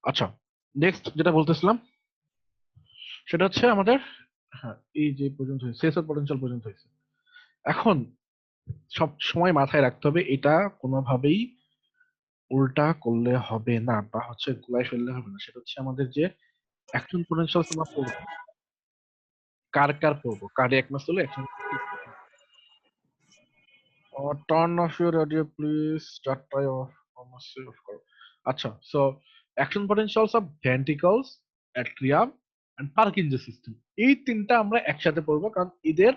আচ্ছা, নেক্সট যেটা বলতেছিলাম সেটা হচ্ছে আমাদের, হ্যাঁ, এই যে পর্যন্ত সেন্সর পটেনশিয়াল পর্যন্ত হয়েছে। এখন সব সময় মাথায় রাখতে হবে এটা কোনোভাবেই উল্টা করলে হবে না, বা হচ্ছে গুলাই ফেললে হবে না। সেটা হচ্ছে আমাদের যে অ্যাকশন পটেনশিয়াল আমরা পড়বো, কার কার পড়বো, cardiac muscle action. Turn off your audio please, চারটায় অফ অফ করো। আচ্ছা, so action potentials of ventricles, atrium and Parkinson system, এই তিনটা আমরা একসাথে পড়বো, কারণ এদের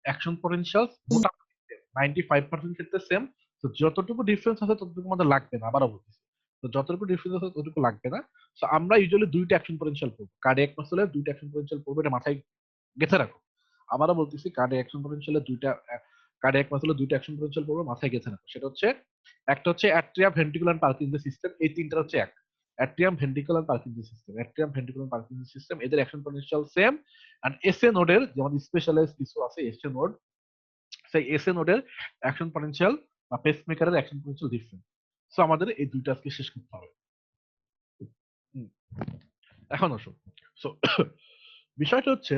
অ্যাকশন পটেনশিয়ালস মোটামুটি 95% ক্ষেত্রে সেম। তো যতটুকু ডিফারেন্স আছে ততটুকু আমাদের লাগবে না, আবারও বলতেছি, তো যতটুকু ডিফারেন্স আছে ততটুকু লাগবে না। তো আমরা ইউজুয়ালি দুইটা অ্যাকশন পটেনশিয়াল পড়বো, কার্ডিয়াক মাসলের দুইটা অ্যাকশন পটেনশিয়াল পড়বো, এটা মাথায় গেঁথে রাখো। আবারও বলতেছি, কার্ডিয়াক অ্যাকশন পটেনশিয়ালের দুইটা, কার্ডিয়াক মাসলের দুইটা অ্যাকশন পটেনশিয়াল পড়বো, মাথায় গেঁথে রাখো। সেটা হচ্ছে, একটা হচ্ছে atrium, ventricular and Parkinson system, এই তিনটা হচ্ছে এক। Atrium, ventricular and Parkinson system, atrium, ventricular and Parkinson system, এদের action potential same. And SA নোডের যেমন স্পেশালাইজ কিছু আছে এসএ নোড, সেই এসএ নোডের অ্যাকশন পটেনশিয়াল বা পেসমেকারের অ্যাকশন পটেনশিয়াল ডিফারেন্ট। সো আমাদের এই দুইটা আজকে শেষ করতে হবে। হুম, এখন আসো। সো বিষয়টা হচ্ছে,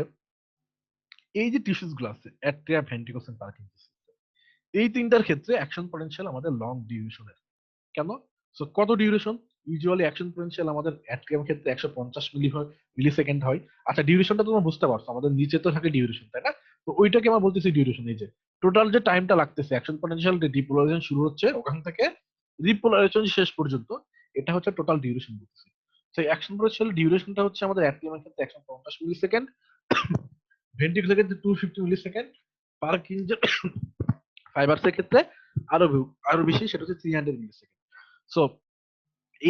এই যে টিস্যুস গুলো আছে অ্যাট্রিয়া, ভেন্ট্রিকলস এন্ড পার্কিনসন, এই তিনটার ক্ষেত্রে অ্যাকশন পটেনশিয়াল আমাদের লং ডিউরেশনের। কেন? সো কত ডিউরেশন? ইউজুয়ালি অ্যাকশন পটেনশিয়াল আমাদের অ্যাট্রিয়াম ক্ষেত্রে 150 মিলি সেকেন্ড হয়। আচ্ছা, ডিউরেশনটা তোমরা বুঝতে পারছো, আমাদের নিচে তো থাকে ডিউরেশন, তাই না? তো ওইটাকে আমরা বলতেছি ডিউরেশন। এই যে টোটাল যে টাইমটা লাগতেছে অ্যাকশন পটেনশিয়াল ডিপোলারাইজেশন শুরু হচ্ছে ওখান থেকে রিপোলারাইজেশন শেষ পর্যন্ত, এটা হচ্ছে টোটাল ডিউরেশন বলতেছি। তো অ্যাকশন পটেনশিয়াল ডিউরেশনটা হচ্ছে আমাদের অ্যাট্রিয়ামের ক্ষেত্রে 150 মিলি সেকেন্ড, ভেন্ট্রিকুলার ক্ষেত্রে 250 মিলি সেকেন্ড, পার্কিনসন ফাইবারসের ক্ষেত্রে আরো আরো বেশি, সেটা হচ্ছে 300 মিলি সেকেন্ড। সো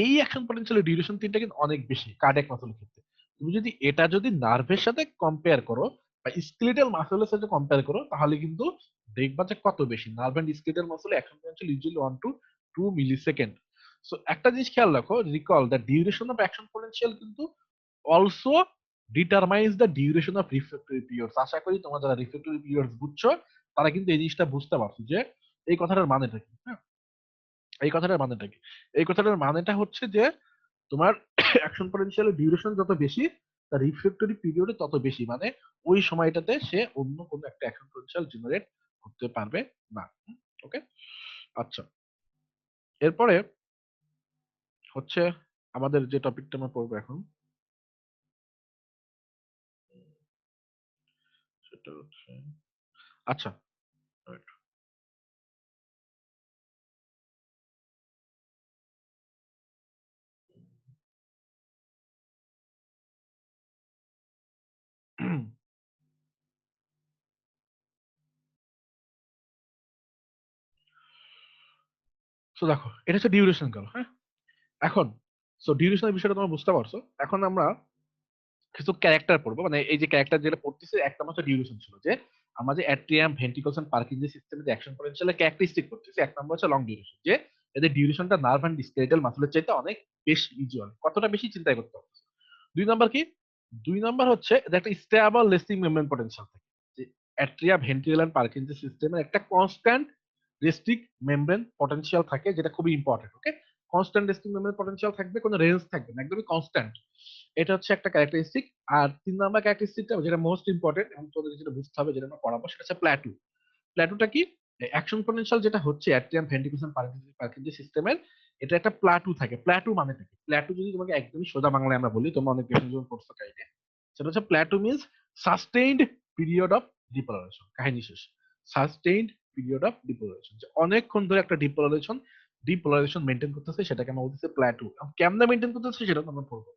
এই অ্যাকশন পটেনশিয়াল ডিউরেশন তিনটা কিন্তু অনেক বেশি কার্ডিয়াক মাসলের ক্ষেত্রে। তুমি যদি এটা যদি নার্ভের সাথে কম্পেয়ার করো বা স্কেলেটাল মাসলের সাথে কম্পেয়ার করো, তাহলে কিন্তু দেখবা যে কত বেশি। নার্ভ এন্ড স্কেলেটাল মাসলে action potential usually 1 to 2 millisecond. So একটা জিনিস খেয়াল রাখো, recall the duration of action potential কিন্তু also determines the duration of refractory periods. আশা করি তোমরা যারা রিফ্লেক্টরি পিরিয়ডস বুঝছো তারা কিন্তু এই জিনিসটা বুঝতে পারছো যে এই কথাটার মানেটা কি। হ্যাঁ, এই কথাটার মানেটা কি? এই কথাটার মানেটা হচ্ছে যে তোমার অ্যাকশন পটেনশিয়ালের ডিউরেশন যত বেশি, তার রিফ্লেক্টরি পিরিয়ড তত বেশি, মানে ওই সময়টাতে সে অন্য কোনো একটা অ্যাকশন পটেনশিয়াল জেনারেট করতে পারবে না। ওকে, আচ্ছা, এরপরে হচ্ছে আমাদের যে টপিকটা আমরা পড়বো এখন, সেটা হচ্ছে, আচ্ছা, তো দেখো এটা হচ্ছে ডিউরেশন গেল। হ্যাঁ, এখন সো ডিউরেশনের বিষয়টা তোমরা বুঝতে পারছো। এখন আমরা কিছু ক্যারেক্টার পড়বো, মানে এই যে ক্যারেক্টার যেটা পড়তেছে, একটা মাত্র ডিউরেশন ছিল যে আমাদের অ্যাট্রিয়াম, ভেন্ট্রিকলস এন্ড পার্কিনসন সিস্টেমের যে অ্যাকশন পটেনশিয়ালের ক্যারেক্টারিস্টিক পড়তেছে, এক নম্বর হচ্ছে লং ডিউরেশন, যে এদের ডিউরেশনটা নার্ভ এন্ড স্কেলেটাল মাসলের চাইতে অনেক বেশি। ইউজুয়াল কতটা বেশি চিন্তা করতে হবে। দুই নাম্বার কি? দুই নাম্বার হচ্ছে এদের একটা স্টেবল রেস্টিং মেমব্রেন পটেনশিয়াল থাকে, যে অ্যাট্রিয়া, ভেন্ট্রিকল এন্ড পার্কিনসন সিস্টেমের একটা কনস্ট্যান্ট রেস্টিং মেমব্রেন পটেনশিয়াল থাকে, যেটা খুবই ইম্পর্টেন্ট। ওকে, কনস্ট্যান্ট রেস্টিং মেমব্রেন পটেনশিয়াল থাকবে, কোনো রেঞ্জ থাকবে না, একদমই কনস্ট্যান্ট। এটা হচ্ছে একটা ক্যারেক্টারিস্টিক। আর তিন নাম্বার ক্যারেক্টারিস্টিকটা যেটা মোস্ট ইম্পর্টেন্ট এবং তোদের যেটা বুঝতে হবে, যেটা আমরা পড়াবো, সেটা হচ্ছে প্ল্যাটু। প্ল্যাটুটা কি? অ্যাকশন পটেনশিয়াল যেটা হচ্ছে অ্যাট্রিয়াম, ভেন্ট্রিকুলার পার্কিনসন সিস্টেমের, এটা একটা প্ল্যাটু থাকে। প্ল্যাটু মানে কি? প্ল্যাটু যদি তোমাকে একদমই সোজা বাংলায় আমরা বলি, তোমরা অনেক বেশি জন পড়ছো কাহিনী, সেটা হচ্ছে plateau means sustained period of depolarisation. কাহিনী শেষ। সাস্টেইনড পিরিয়ড অফ ডিপোলারাইজেশন, যে অনেকক্ষণ ধরে একটা ডিপোলারাইজেশন মেনটেন করতেছে, সেটাকে আমরা বলতেছি প্ল্যাটু। কেমনে মেনটেন করতেছে সেটা আমরা পড়বো।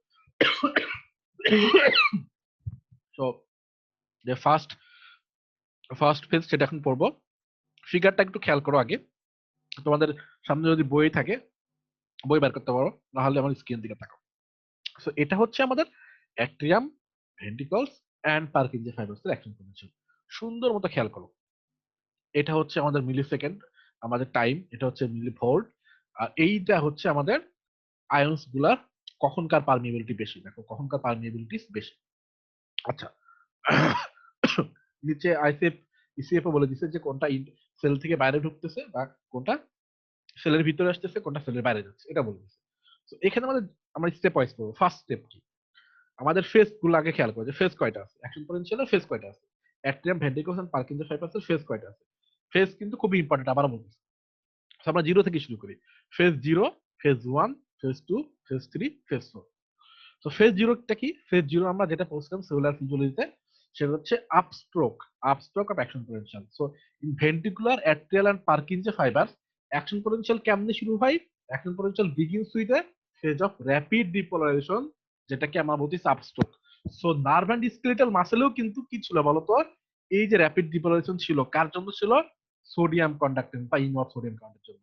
তো যে ফার্স্ট ফার্স্ট ফেজ সেটা এখন পড়বো। ফিগারটা একটু খেয়াল করো আগে, তোমাদের সামনে যদি বই থাকে বই বের করতে পারো, নাহলে আমার স্ক্রিন দিকে তাকাও। সো এটা হচ্ছে আমাদের atrium, ventricles and Purkinje fibres এর অ্যাকশন পটেনশিয়াল। সুন্দর মতো খেয়াল করো, এটা হচ্ছে আমাদের মিলি সেকেন্ড, আমাদের টাইম এটা হচ্ছে মিলি ভোল্ট, আর এইটা হচ্ছে আমাদের আয়ন্স গুলার কখনকার পারমিএবিলিটি বেশি। দেখো কখনকার পারমিএবিলিটি বেশি। আচ্ছা, নিচে আইসিএফ ইসিএফ বলে দিছে যে কোনটা সেল থেকে বাইরে ঢুকতেছে বা কোনটা সেলের ভিতরে আসতেছে, কোনটা সেলের বাইরে যাচ্ছে, এটা বলে দিচ্ছে। তো এখানে আমাদের আমরা স্টেপ ওয়াইজ করবো। ফার্স্ট স্টেপ কি, আমাদের ফেজ গুলো আগে খেয়াল করো যে ফেজ কয়টা আছে, অ্যাকশন পটেনশিয়াল ফেজ কয়টা আছে, অ্যাট্রিয়াম, ভেন্ট্রিকলস এন্ড পার্কিনসন ফাইবার্সের ফেজ কয়টা আছে। ফেজ কিন্তু খুবই ইম্পর্টেন্ট, আবার বলছি। আমরা জিরো থেকে শুরু করি, phase zero, phase one, phase two, phase three, phase four. তো ফেজ জিরোটা কি, ফেজ জিরো আমরা যেটা পড়ছিলাম সেলুলার ফিজিওলজিতে, সেটা হচ্ছে upstroke of action potential. So in ventricular, atrial and Parkinson fibres action potential কেমনে শুরু হয়, action potential begins with a phase of rapid depolarization, যেটাকে আমরা বলছি upstroke. So nerve and skeletal মাসেলেও কিন্তু কি ছিল বলতো, এই যে র্যাপিড ডিপোলারাইজেশন ছিল কার জন্য ছিল, সোডিয়াম কন্ডাক্টেন্স বা ইনওয়ার্ড সোডিয়াম কারেন্টের জন্য।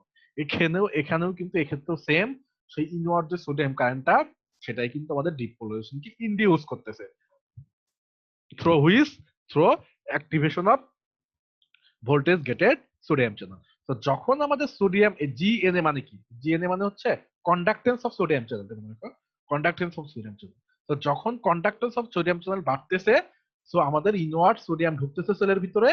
এখানেও কিন্তু এক্ষেত্রেও সেম, সেই ইনওয়ার্ড যে সোডিয়াম কারেন্টটা সেটাই কিন্তু আমাদের ডিপোলারাইজেশনকে ইনডিউস করতেছে, through which, through activation of voltage gated sodium channel. তো যখন আমাদের সোডিয়াম, জিএনএ মানে কি, জিএনএ মানে হচ্ছে conductance of sodium channel, conductance of sodium channel. তো যখন কন্ডাক্টেন্স অফ সোডিয়াম চ্যানেল বাড়তেছে, সো আমাদের ইনওয়ার্ড সোডিয়াম ঢুকতেছে সেলের ভিতরে,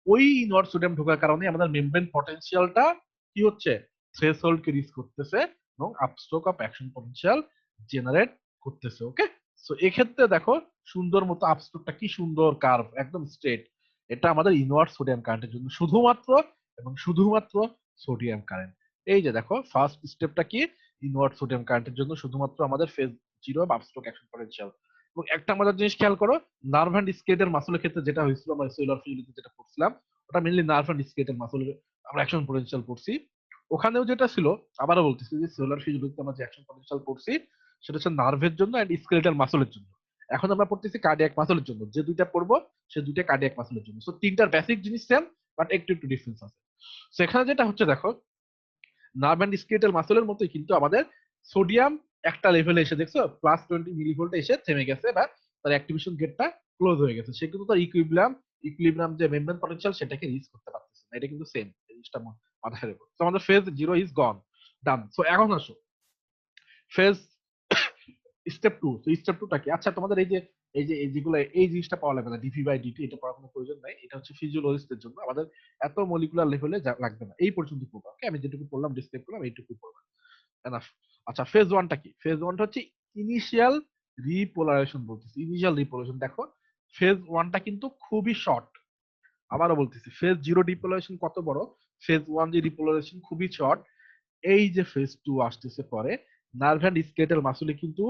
ওই ইনওয়ার্ড সোডিয়াম ঢোকার কারণে আমাদের মেমব্রেন পটেনশিয়ালটা কি হচ্ছে, থ্রেশহোল্ড কে রিচ করতেছে এবং আপস্ট্রোক অফ অ্যাকশন পটেনশিয়াল জেনারেট করতেছে। ওকে, সো এক্ষেত্রে দেখো সুন্দর মতো আপস্ট্রোকটা কি সুন্দর কার্ভ, একদম স্ট্রেট। এটা আমাদের ইনওয়ার্ড সোডিয়াম কারেন্টের জন্য শুধুমাত্র এবং শুধুমাত্র সোডিয়াম কারেন্ট। এই যে দেখো ফার্স্ট স্টেপটা কি, ইনওয়ার্ড সোডিয়াম কারেন্টের জন্য শুধুমাত্র আমাদের ফেজ জিরো বা আপস্ট্রোক অ্যাকশন পটেনশিয়াল। এবং একটা মজার জিনিস খেয়াল করো, নার্ভ অ্যান্ড স্কেলেটাল মাসলের ক্ষেত্রে যেটা হয়েছিল আমরা সেলুলার ফিজিওলজি যেটা পড়ছিলাম, ওটা মেইনলি নার্ভ অ্যান্ড স্কেলেটাল মাসলের আমরা অ্যাকশন পটেনশিয়াল পড়ছি। ওখানেও যেটা ছিল, আবারও বলতেছি যে সেলুলার ফিজিওলজিতে আমরা যে অ্যাকশন পটেনশিয়াল পড়ছি সেটা হচ্ছে নার্ভের জন্য এন্ড স্কেলেটাল মাসলের জন্য। এখন আমরা পড়তেছি কার্ডিয়াক মাসলের জন্য, যে দুইটা পড়বো সে দুইটা কার্ডিয়াক মাসলের জন্য। সো তিনটার বেসিক জিনিস সেম, বাট একটু একটু ডিফারেন্স আছে। সো এখানে যেটা হচ্ছে দেখো, নার্ভ অ্যান্ড স্কেলেটাল মাসলের মতোই কিন্তু আমাদের সোডিয়াম একটা লেভেলে এসে দেখছো +20 মিলিভোল্টে এসে থেমে গেছে, বা তার অ্যাক্টিভেশন গেটটা ক্লোজ হয়ে গেছে, সে কিন্তু তার ইকুইলিব্রিয়াম যে মেমব্রেন পটেনশিয়াল সেটাকে রিচ করতে পারতেছে না। এটা কিন্তু সেম জিনিসটা মাথায় রেখো। তো আমাদের phase zero is gone, done. So এখন আসো ফেজ স্টেপ টু। তো স্টেপ টুটা কি, আচ্ছা তোমাদের এই যেগুলো এই জিনিসটা পাওয়া লাগবে না, ডিভি বাই ডিটি এটা পড়ার কোনো প্রয়োজন নাই, এটা হচ্ছে ফিজিওলজিস্টদের জন্য, আমাদের এত মলিকুলার লেভেলে লাগবে না, এই পর্যন্ত পড়বা। ওকে, আমি যেটুকু পড়লাম ডিসক্রাইব করলাম এইটুকু পড়বা, এনাফ। আচ্ছা ফেজ ওয়ানটা কি, ফেজ ওয়ানটা হচ্ছে ইনিশিয়াল রিপোলারাইজেশন। বলতেছি ইনিশিয়াল রিপোলারাইজেশন, দেখো ফেজ ওয়ানটা কিন্তু খুবই শর্ট। আবারও বলতেছি ফেজ জিরো ডিপোলারাইজেশন কত বড়, ফেজ ওয়ান যে ডিপোলারাইজেশন খুবই শর্ট। এই যে ফেজ টু আসতেছে পরে, নার্ভ অ্যান্ড স্কেলেটাল মাসলে কিন্তু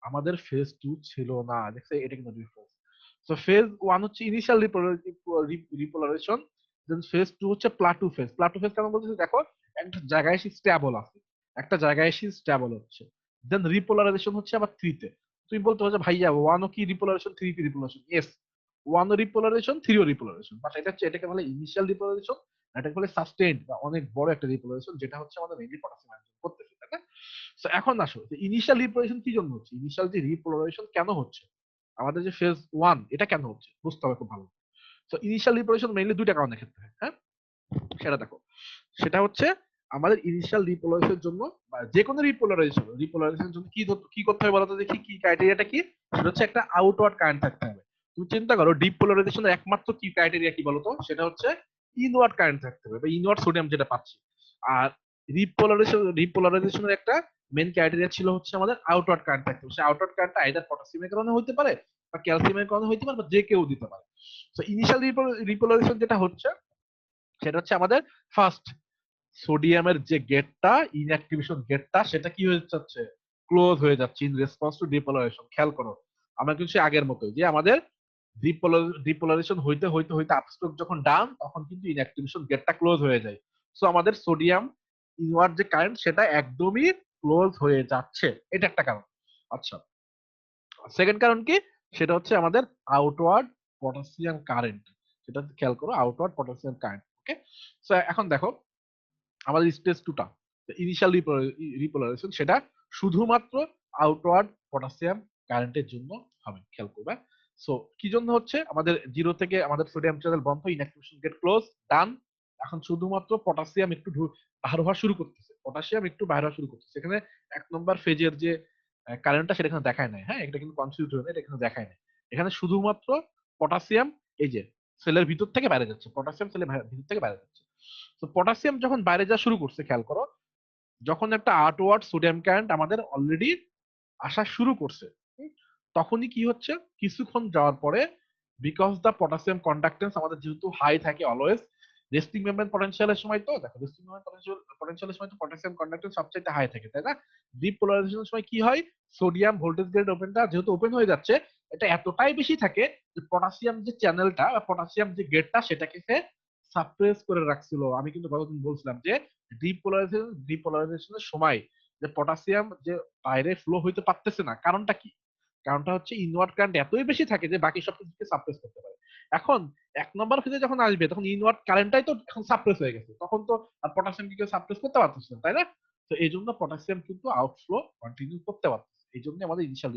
আমাদের ফেজ টু ছিল না, দেখছে এটা কিন্তু ডিফারেন্স। সো ফেজ ওয়ান হচ্ছে ইনিশিয়াল রিপোলারাইজেশন, দেন ফেজ টু হচ্ছে প্লাটু ফেজ। প্লাটু ফেজ কেন বলতেছি, দেখো একটা জায়গায় এসে স্ট্যাবল আছে, একটা জায়গায় এসে স্ট্যাবল হচ্ছে, দেন রিপোলারাইজেশন হচ্ছে আবার থ্রিতে। তুমি বলতে পারো যে ভাইয়া ওয়ানও কি রিপোলারাইজেশন, থ্রি কি রিপোলারাইজেশন? ইয়েস, ওয়ানও রিপোলারাইজেশন, থ্রিও রিপোলারাইজেশন, বাট এটা হচ্ছে এটাকে বলে ইনিশিয়াল রিপোলারাইজেশন, এটাকে বলে সাস্টেইনড বা অনেক বড় একটা রিপোলারাইজেশন, যেটা হচ্ছে আমাদের মেইনলি পটাশিয়াম আয়ন করতেছে, তাই না? সো এখন আসো যে ইনিশিয়াল রিপোলারাইজেশন কি জন্য হচ্ছে, ইনিশিয়াল যে রিপোলারাইজেশন কেন হচ্ছে, আমাদের যে ফেজ ওয়ান এটা কেন হচ্ছে বুঝতে হবে খুব ভালো। সো ইনিশিয়াল রিপোলারাইজেশন মেইনলি দুইটা কারণে ক্ষেত্রে হয়, হ্যাঁ সেটা দেখো। সেটা হচ্ছে আমাদের ইনিশিয়াল রিপোলারাইজেশনের জন্য বা যে কোনো রিপোলারাইজেশনের জন্য কি করতে হবে বলতো, দেখি কি ক্রাইটেরিয়াটা কি, সেটা হচ্ছে একটা আউটওয়ার্ড কারেন্ট থাকতে হবে। তুমি চিন্তা করো ডিপোলারাইজেশনের একমাত্র কি ক্রাইটেরিয়া কি বলতো, সেটা হচ্ছে ইনওয়ার্ড কারেন্ট থাকতে হবে বা ইনওয়ার্ড সোডিয়াম যেটা পাচ্ছি। আর রিপোলারাইজেশনের একটা মেন ক্রাইটেরিয়া ছিল হচ্ছে আমাদের আউটওয়ার্ড কারেন্ট থাকতে হবে। সেই আউটওয়ার্ড কারেন্টটা আইদার পটাশিয়ামের কারণে হতে পারে বা ক্যালসিয়ামের কারণে হতে পারে বা যে কেউ দিতে পারে। তো ইনিশিয়াল রিপোলারাইজেশন যেটা হচ্ছে সেটা হচ্ছে আমাদের ফার্স্ট সোডিয়ামের যে গেটটা, ইনঅ্যাক্টিভেশন গেটটা, সেটা কি হয়ে যাচ্ছে, ক্লোজ হয়ে যাচ্ছে ইন রেসপন্স টু ডিপোলারাইজেশন। খেয়াল করো আমরা কিন্তু সেই আগের মতোই যে আমাদের ডিপোলারাইজেশন হইতে হইতে হইতে আপস্ট্রোক যখন ডাউন তখন কিন্তু ইনঅ্যাক্টিভেশন গেটটা ক্লোজ হয়ে যায়। সো আমাদের সোডিয়াম ইনওয়ার্ড যে কারেন্ট সেটা একদমই ক্লোজ হয়ে যাচ্ছে, এটা একটা কারণ। আচ্ছা সেকেন্ড কারণ কি, সেটা হচ্ছে আমাদের আউটওয়ার্ড পটাশিয়াম কারেন্ট, সেটা খেয়াল করো আউটওয়ার্ড পটাশিয়াম কারেন্ট। ওকে, সো এখন দেখো আমাদের স্টেজ টুটা ইনিশিয়াল রিপোলারাইজেশন, সেটা শুধুমাত্র আউটওয়ার্ড পটাশিয়াম কারেন্টের জন্য হবে, খেয়াল করবে। সো কি জন্য হচ্ছে, আমাদের জিরো থেকে আমাদের সোডিয়াম চ্যানেল বন্ধ, ইনঅ্যাক্টিভেশন গেট ক্লোজ, ডান। এখন শুধুমাত্র পটাশিয়াম একটু বাহির হওয়া শুরু করতেছে, পটাশিয়াম একটু বাইর হওয়া শুরু করতেছে। এখানে এক নম্বর ফেজের যে কারেন্টটা সেটা এখানে দেখায় নাই, হ্যাঁ এটা কিন্তু কনফিউজ হয়ে না, এটা এখানে দেখায় নাই। এখানে শুধুমাত্র পটাশিয়াম এই যে সেলের ভিতর থেকে বাইরে যাচ্ছে, পটাশিয়াম সেলের ভিতর থেকে বাইরে যাচ্ছে। তো পটাশিয়াম যখন বাইরে যাওয়া শুরু করছে, খেয়াল করো যখন একটা আউটওয়ার্ড সোডিয়াম কারেন্ট আমাদের অলরেডি আসা শুরু করছে, তখনই কি হচ্ছে, কিছুক্ষণ যাওয়ার পরে বিকজ দ্য পটাশিয়াম কন্ডাক্টেন্স আমাদের যেহেতু হাই থাকে অলওয়েজ, রেস্টিং মেমব্রেন পটেনশিয়ালের সময়, তো দেখো রেস্টিং মেমব্রেন পটেনশিয়ালের সময় তো পটাশিয়াম কন্ডাক্টেন্স সবচেয়ে হাই থাকে, তাই না? ডিপোলারাইজেশনের সময় কি হয়, সোডিয়াম ভোল্টেজ গ্রেড ওপেনটা যেহেতু ওপেন হয়ে যাচ্ছে, এটা এতটাই বেশি থাকে যে পটাশিয়াম যে চ্যানেলটা বা পটাশিয়াম যে গেটটা সেটাকে সে সাপ্রেস করে রাখছিল। আমি কিন্তু গতদিন বলছিলাম যে ডিপোলারাইজেশনের সময় যে পটাশিয়াম যে বাইরে ফ্লো হইতে পারতেছে না, কারণটা কি? কারণটা হচ্ছে ইনওয়ার্ড কারেন্ট এতই বেশি থাকে যে বাকি সবকিছুকে সাপ্রেস করতে পারে। এখন 1 নম্বর ফেজে যখন আসবে তখন ইনওয়ার্ড কারেন্টটাই তো এখন সাপ্রেস হয়ে গেছে, তখন তো আর পটাশিয়ামকে কেউ সাপ্রেস করতে পারতেছে না, তাই না? তো এই জন্য পটাশিয়াম কিন্তু আউটফ্লো কন্টিনিউ করতে পারতেছে, এই জন্য আমাদের ইনিশিয়াল